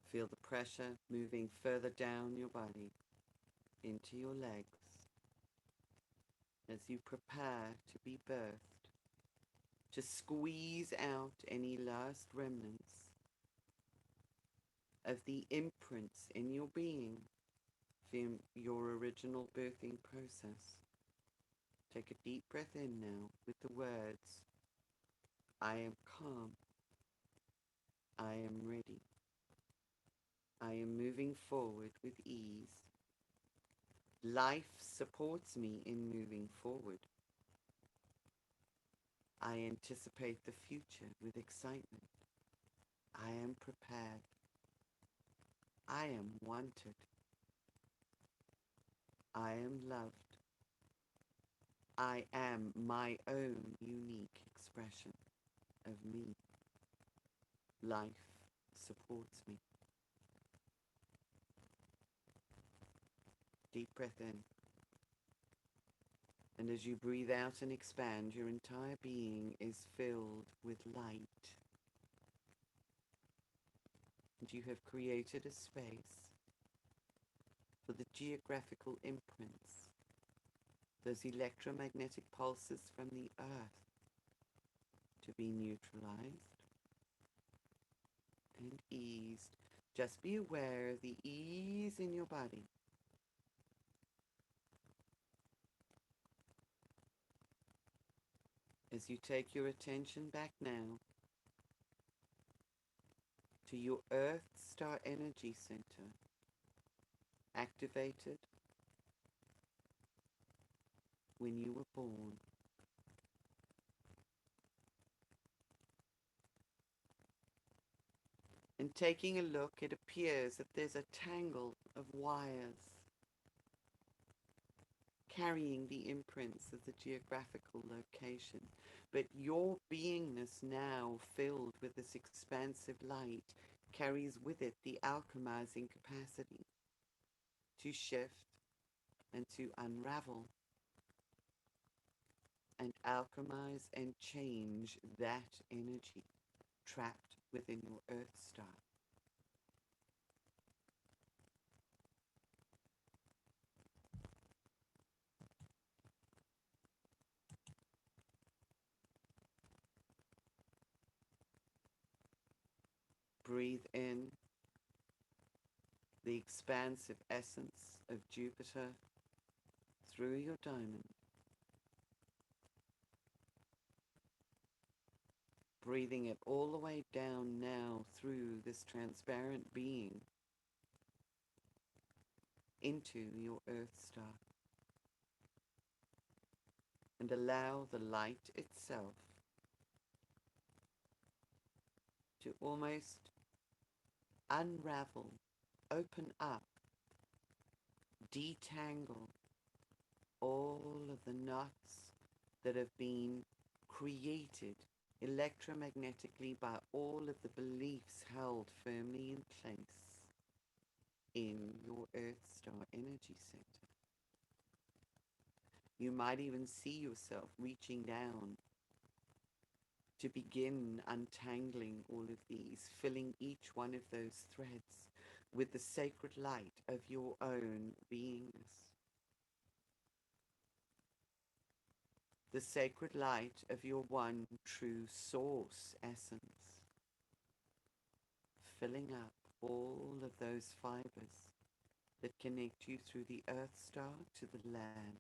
Feel the pressure moving further down your body, into your legs, as you prepare to be birthed, to squeeze out any last remnants of the imprints in your being from your original birthing process. Take a deep breath in now with the words, I am calm, I am ready, I am moving forward with ease. Life supports me in moving forward. I anticipate the future with excitement. I am prepared. I am wanted. I am loved. I am my own unique expression of me. Life supports me. Deep breath in. And as you breathe out and expand, your entire being is filled with light. And you have created a space for the geographical imprints, those electromagnetic pulses from the earth, to be neutralized and eased. Just be aware of the ease in your body. As you take your attention back now to your Earth Star Energy Center, activated when you were born. And taking a look, it appears that there's a tangle of wires carrying the imprints of the geographical location. But your beingness, now filled with this expansive light, carries with it the alchemizing capacity to shift and to unravel and alchemize and change that energy trapped within your Earth Star. Breathe in the expansive essence of Jupiter through your diamond. Breathing it all the way down now through this transparent being into your Earth Star. And allow the light itself to almost unravel, open up, detangle all of the knots that have been created electromagnetically by all of the beliefs held firmly in place in your Earth Star Energy Center. You might even see yourself reaching down to begin untangling all of these, filling each one of those threads with the sacred light of your own beingness. The sacred light of your one true source essence, filling up all of those fibers that connect you through the Earth Star to the land.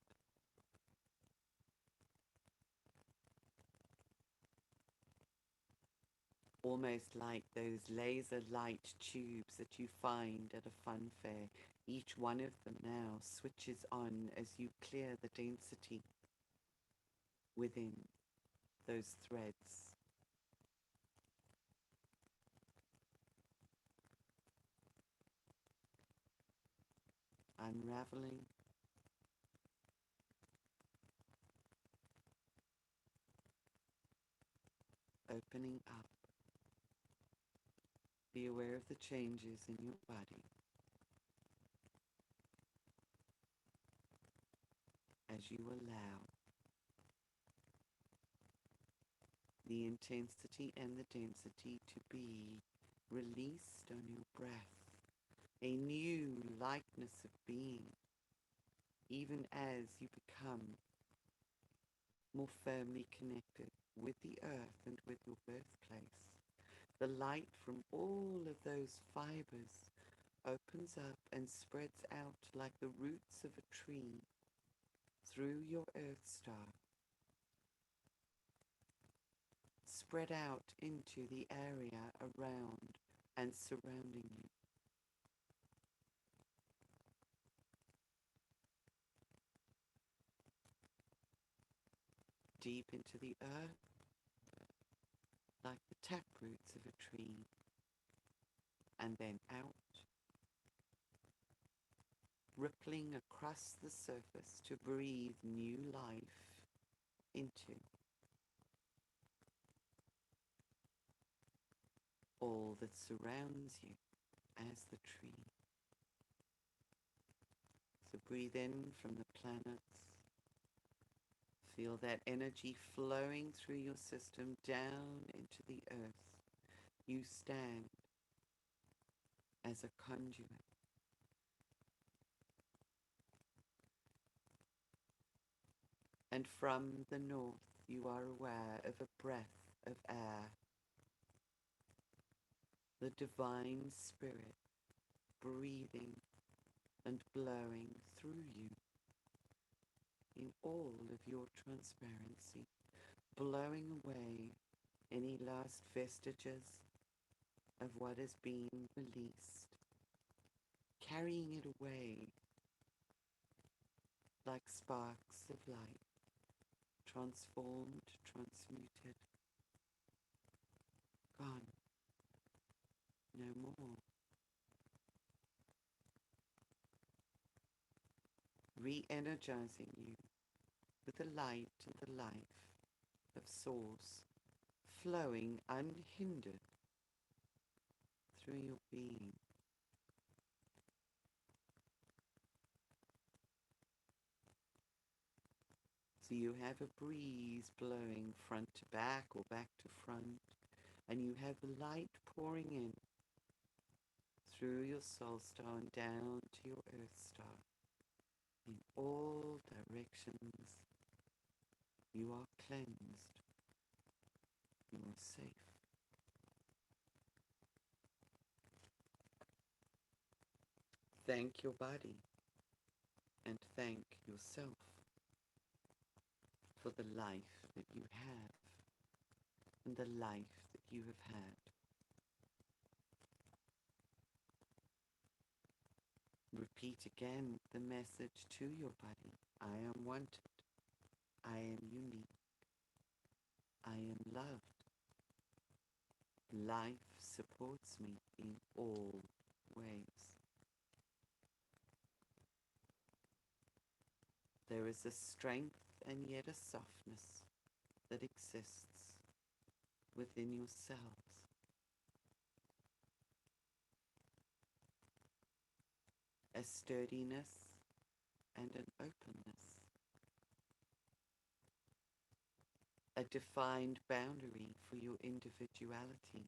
Almost like those laser light tubes that you find at a fun fair. Each one of them now switches on as you clear the density within those threads. Unraveling, opening up. Be aware of the changes in your body as you allow the intensity and the density to be released on your breath. A new lightness of being, even as you become more firmly connected with the earth and with your birthplace. The light from all of those fibers opens up and spreads out like the roots of a tree through your earth star, spread out into the area around and surrounding you. Deep into the earth, like the tap roots of a tree, and then out, rippling across the surface to breathe new life into all that surrounds you as the tree. So breathe in from the planets. Feel that energy flowing through your system down into the earth. You stand as a conduit. And from the north, you are aware of a breath of air, the divine spirit breathing and blowing through you in all of your transparency, blowing away any last vestiges of what is being released, carrying it away like sparks of light, transformed, transmuted, gone, no more, re-energizing you with the light and the life of Source flowing unhindered through your being. So you have a breeze blowing front to back or back to front, and you have light pouring in through your soul star and down to your earth star. In all directions, you are cleansed, you are safe. Thank your body and thank yourself for the life that you have and the life that you have had. Repeat again the message to your body. I am wanted. I am unique. I am loved. Life supports me in all ways. There is a strength and yet a softness that exists within yourselves. A sturdiness and an openness. A defined boundary for your individuality.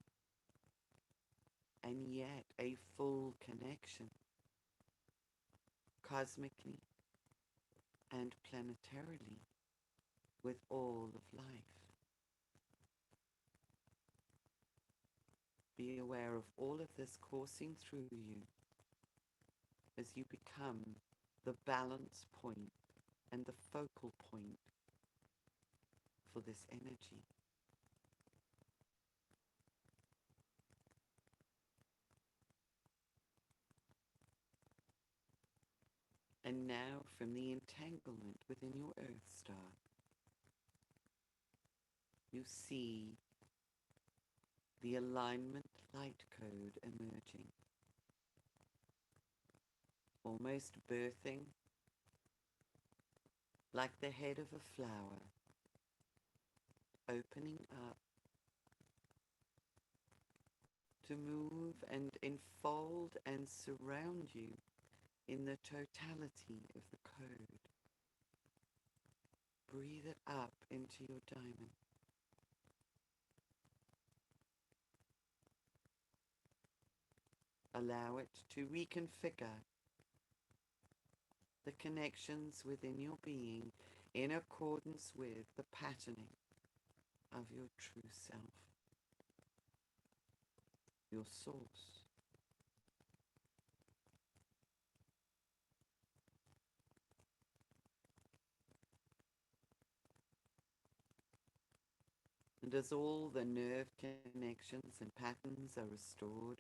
And yet a full connection, cosmically and planetarily, with all of life. Be aware of all of this coursing through you as you become the balance point and the focal point for this energy. And now from the entanglement within your Earth star, you see the alignment light code emerging, almost birthing like the head of a flower, opening up to move and enfold and surround you in the totality of the code. Breathe it up into your diamond. Allow it to reconfigure the connections within your being in accordance with the patterning of your true self, your source. And as all the nerve connections and patterns are restored,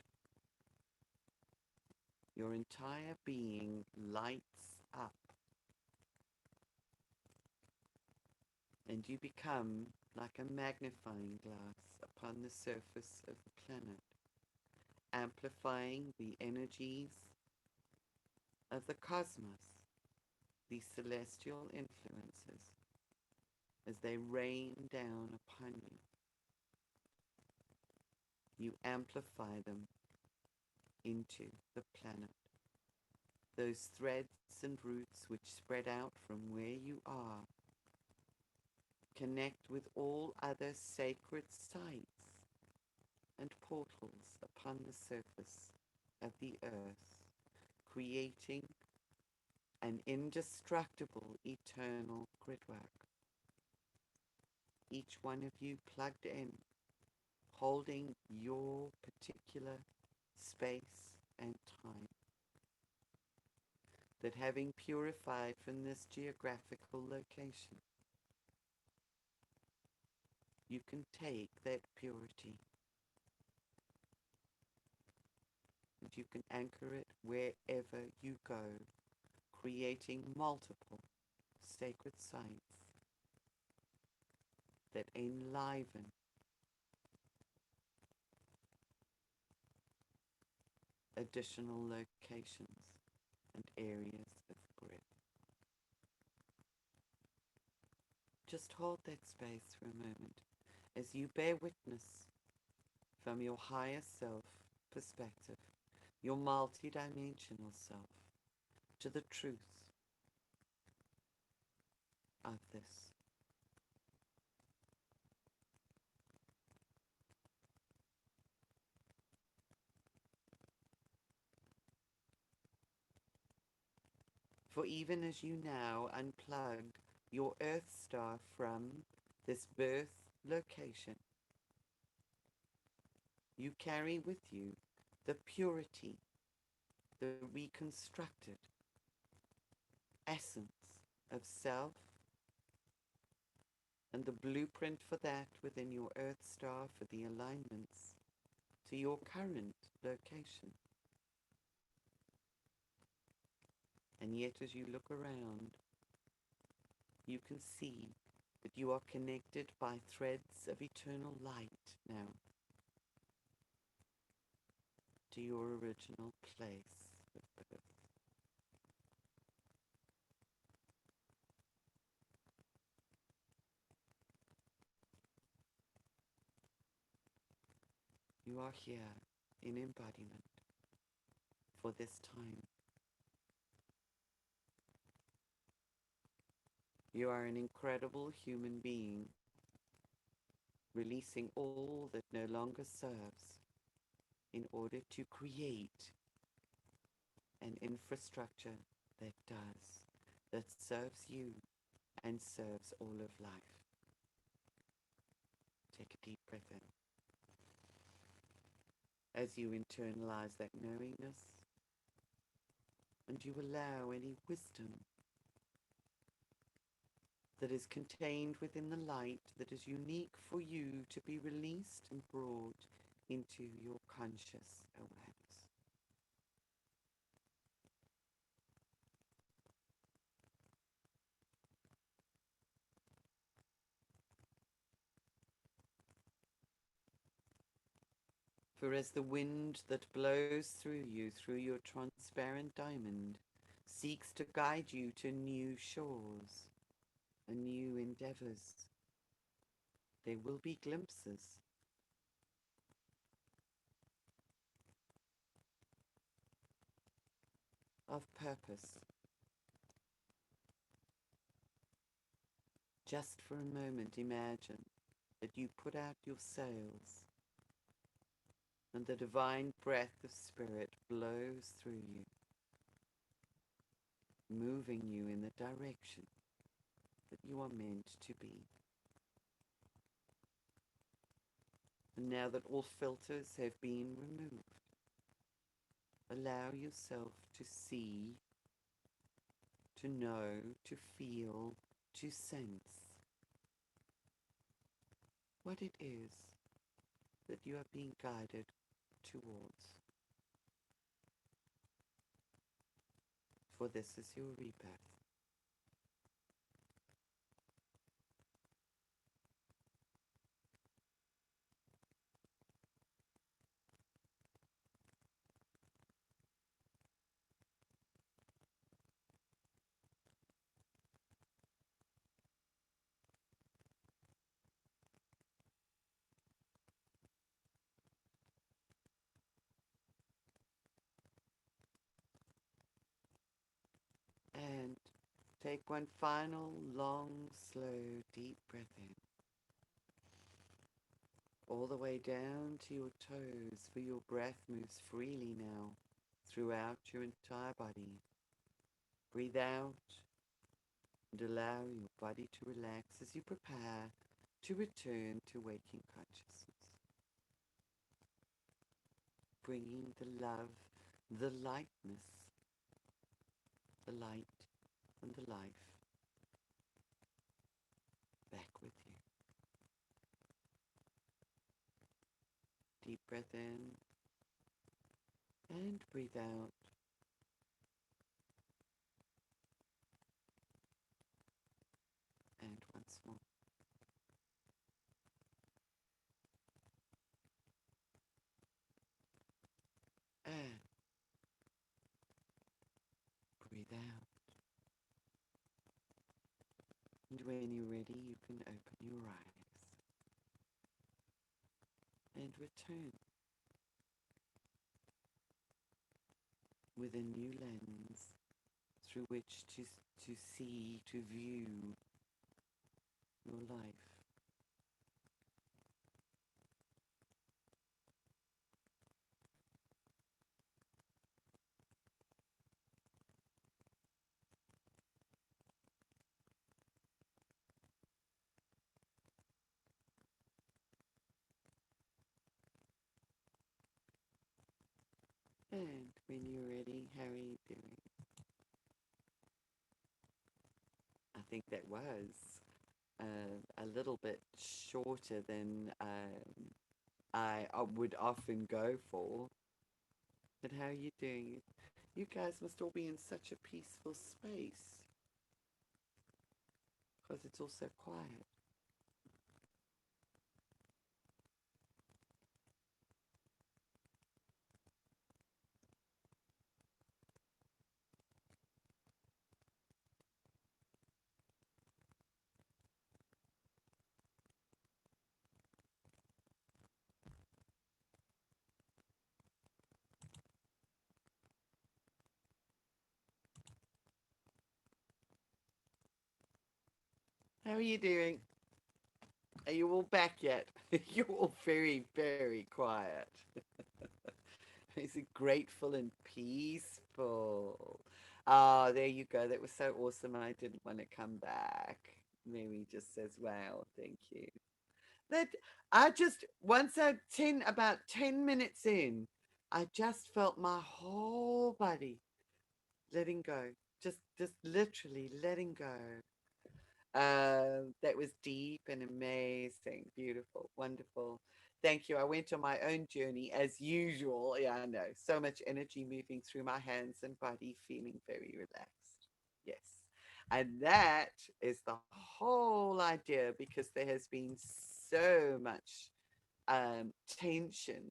your entire being lights up, and you become like a magnifying glass upon the surface of the planet, amplifying the energies of the cosmos, the celestial influences, as they rain down upon you. You amplify them into the planet. Those threads and roots which spread out from where you are connect with all other sacred sites and portals upon the surface of the earth, creating an indestructible eternal gridwork. Each one of you plugged in, holding your particular space and time, that having purified from this geographical location, you can take that purity and you can anchor it wherever you go, creating multiple sacred sites that enliven additional locations and areas of grid. Just hold that space for a moment as you bear witness from your higher self perspective, your multidimensional self, to the truth of this. For even as you now unplug your Earth star from this birth location, you carry with you the purity, the reconstructed essence of self, and the blueprint for that within your Earth star for the alignments to your current location. And yet as you look around, you can see that you are connected by threads of eternal light now to your original place of birth. You are here in embodiment for this time. You are an incredible human being, releasing all that no longer serves in order to create an infrastructure that does, that serves you and serves all of life. Take a deep breath in. As you internalize that knowingness, and you allow any wisdom that is contained within the light that is unique for you to be released and brought into your conscious awareness. For as the wind that blows through you, through your transparent diamond, seeks to guide you to new shores and new endeavors, there will be glimpses of purpose. Just for a moment, imagine that you put out your sails and the divine breath of spirit blows through you, moving you in the direction that you are meant to be. And now that all filters have been removed, allow yourself to see, to know, to feel, to sense what it is that you are being guided towards. For this is your rebirth. And take one final, long, slow, deep breath in, all the way down to your toes, for your breath moves freely now throughout your entire body. Breathe out and allow your body to relax as you prepare to return to waking consciousness, bringing the love, the lightness, the light, and the life back with you. Deep breath in and breathe out. And once more. And breathe out. And when you're ready, you can open your eyes and return with a new lens through which to see, to view your life. And when you're ready, how are you doing? I think that was a little bit shorter than I would often go for. But how are you doing? You guys must all be in such a peaceful space because it's all so quiet. How are you doing? Are you all back yet? You're all very, very quiet. Is it grateful and peaceful? Ah, there you go. That was so awesome. I didn't want to come back. Mary just says, wow, thank you. That I just once I ten about 10 minutes in, I just felt my whole body letting go. Just literally letting go. That was deep and amazing, beautiful, wonderful. Thank you. I went on my own journey as usual. Yeah, I know. So much energy moving through my hands and body, feeling very relaxed. Yes. And that is the whole idea because there has been so much tension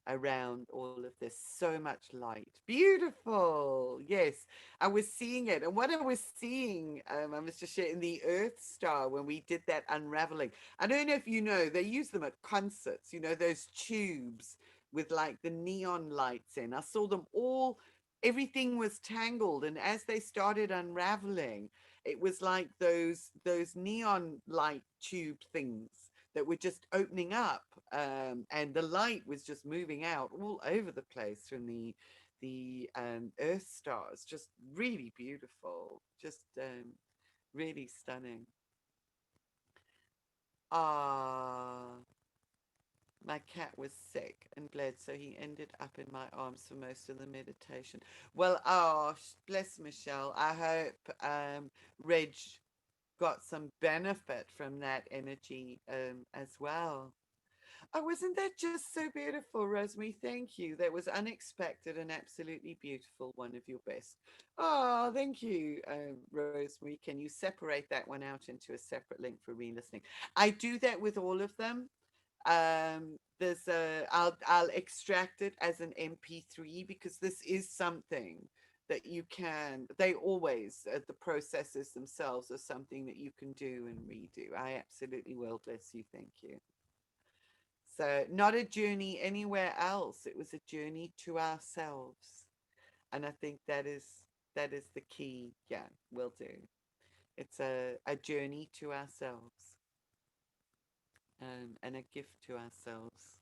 around all of this, so much light, beautiful. Yes, I was seeing it, and what I was seeing, I was just sharing the Earth Star when we did that unraveling. I don't know if you know, they use them at concerts, you know, those tubes with like the neon lights in. I saw them all, everything was tangled, and as they started unraveling, it was like those neon light tube things that were just opening up, and the light was just moving out all over the place from the Earth stars. Just really beautiful. Just Really stunning. Ah, my cat was sick and bled, so he ended up in my arms for most of the meditation. Well, oh, bless Michelle. I hope Reg got some benefit from that energy as well. Oh, wasn't that just so beautiful, Rosemary? Thank you. That was unexpected and absolutely beautiful. One of your best. Oh, thank you, Rosemary. Can you separate that one out into a separate link for re-listening? I do that with all of them. There's a I'll extract it as an MP3 because this is something that you can. They always the processes themselves are something that you can do and redo. I absolutely will. Bless you. Thank you. So, not a journey anywhere else. It was a journey to ourselves. And I think that is the key. Yeah, will do. It's a journey to ourselves and a gift to ourselves.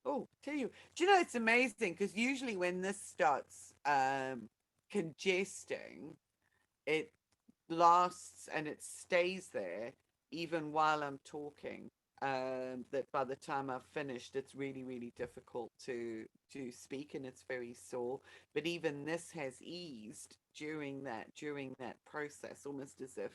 Oh, tell you, do you know it's amazing because usually when this starts congesting, it lasts and it stays there even while I'm talking. That by the time I've finished, it's really, really difficult to speak and it's very sore. But even this has eased during that process, almost as if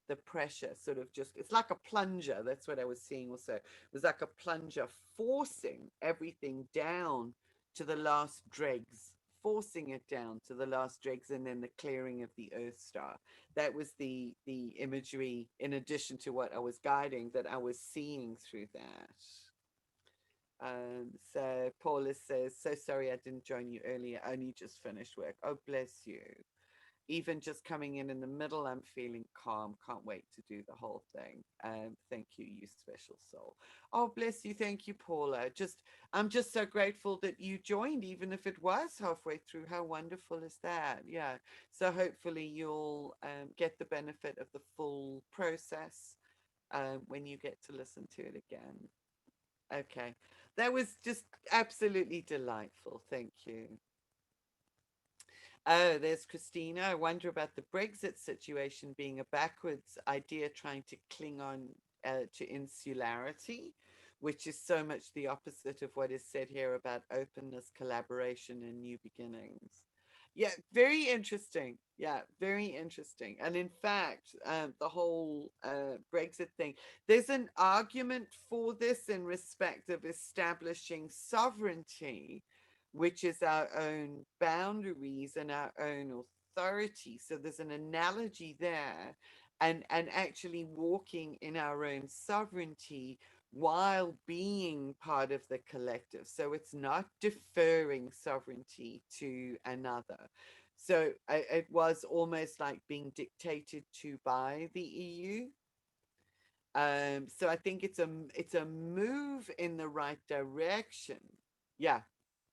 the pressure sort of just it's like a plunger. That's what I was seeing also. It was like a plunger forcing everything down to the last dregs, forcing it down to the last dregs, and then the clearing of the Earth Star. That was the imagery in addition to what I was guiding that I was seeing through that. So Paula says, so sorry I didn't join you earlier. Only just finished work. Oh, bless you. Even just coming in the middle, I'm feeling calm. Can't wait to do the whole thing. Thank you, you special soul. Oh, bless you. Thank you, Paula. I'm just so grateful that you joined, even if it was halfway through. How wonderful is that? Yeah. So hopefully you'll get the benefit of the full process when you get to listen to it again. Okay. That was just absolutely delightful. Thank you. Oh, there's Christina. I wonder about the Brexit situation being a backwards idea trying to cling on to insularity, which is so much the opposite of what is said here about openness, collaboration, and new beginnings. Yeah, very interesting. Yeah, very interesting. And in fact, the whole Brexit thing, there's an argument for this in respect of establishing sovereignty, which is our own boundaries and our own authority. So there's an analogy there, and actually walking in our own sovereignty while being part of the collective. So it's not deferring sovereignty to another. So it was almost like being dictated to by the EU. So I think it's a move in the right direction. Yeah,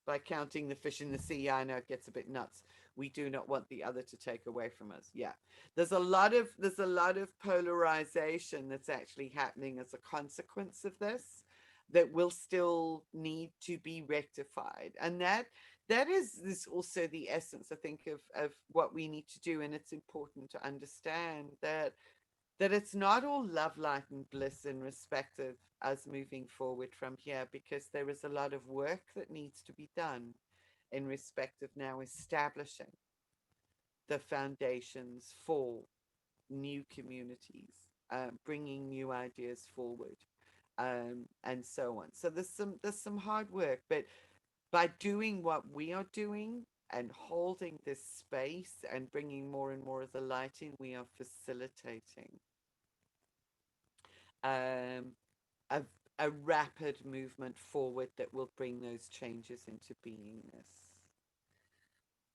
by counting the fish in the sea. Yeah, I know it gets a bit nuts. We do not want the other to take away from us. Yeah. There's a lot of polarization that's actually happening as a consequence of this that will still need to be rectified. And that is this also the essence, I think, of what we need to do. And it's important to understand that it's not all love, light, and bliss in respect of us moving forward from here, because there is a lot of work that needs to be done in respect of now establishing the foundations for new communities, bringing new ideas forward, and so on. So there's some hard work, but by doing what we are doing and holding this space and bringing more and more of the light in, we are facilitating um, a, a rapid movement forward that will bring those changes into beingness.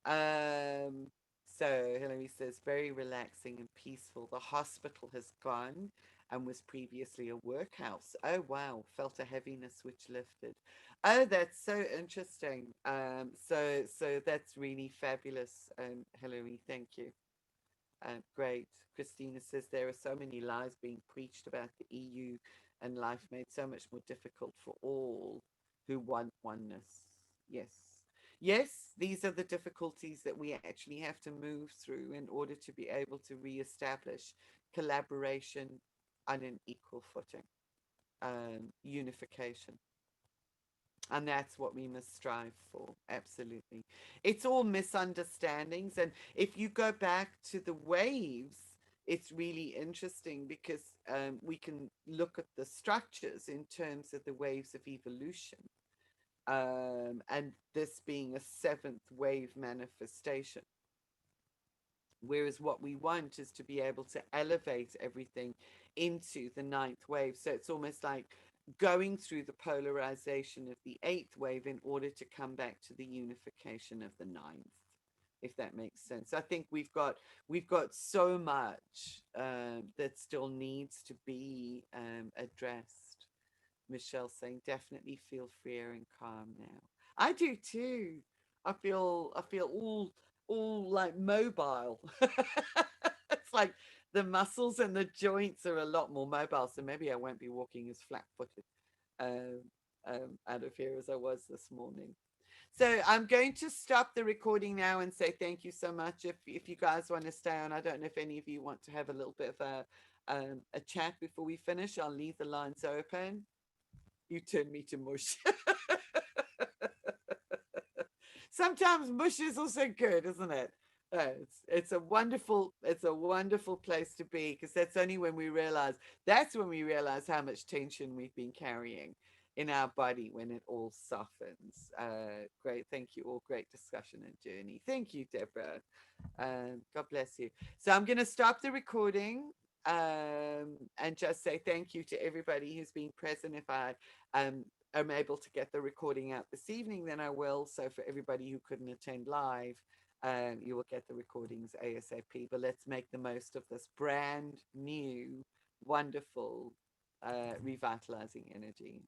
Um, so Hillary says, very relaxing and peaceful. The hospital has gone and was previously a workhouse. Oh, wow. Felt a heaviness which lifted. Oh, that's so interesting. So that's really fabulous, Hillary. Thank you. Great. Christina says there are so many lies being preached about the EU and life made so much more difficult for all who want oneness. Yes. yes, these are the difficulties that we actually have to move through in order to be able to reestablish collaboration on an equal footing, unification. And that's what we must strive for. Absolutely. It's all misunderstandings. And if you go back to the waves, it's really interesting because we can look at the structures in terms of the waves of evolution. And this being a seventh wave manifestation. Whereas what we want is to be able to elevate everything into the ninth wave. So it's almost like going through the polarization of the eighth wave in order to come back to the unification of the ninth, if that makes sense. I think we've got so much that still needs to be addressed. Michelle saying definitely feel freer and calm now. I do too. I feel all like mobile. It's like the muscles and the joints are a lot more mobile. So maybe I won't be walking as flat footed um, out of here as I was this morning. So I'm going to stop the recording now and say thank you so much. If you guys want to stay on, I don't know if any of you want to have a little bit of a chat before we finish. I'll leave the lines open. You turn me to mush. Sometimes mush is also good, isn't it? It's a wonderful place to be because that's when we realize how much tension we've been carrying in our body when it all softens. Great, thank you all. Great discussion and journey. Thank you, Deborah. God bless you. So I'm going to stop the recording and just say thank you to everybody who's been present. If I am able to get the recording out this evening, then I will. So for everybody who couldn't attend live, you will get the recordings ASAP. But let's make the most of this brand new, wonderful, revitalizing energy.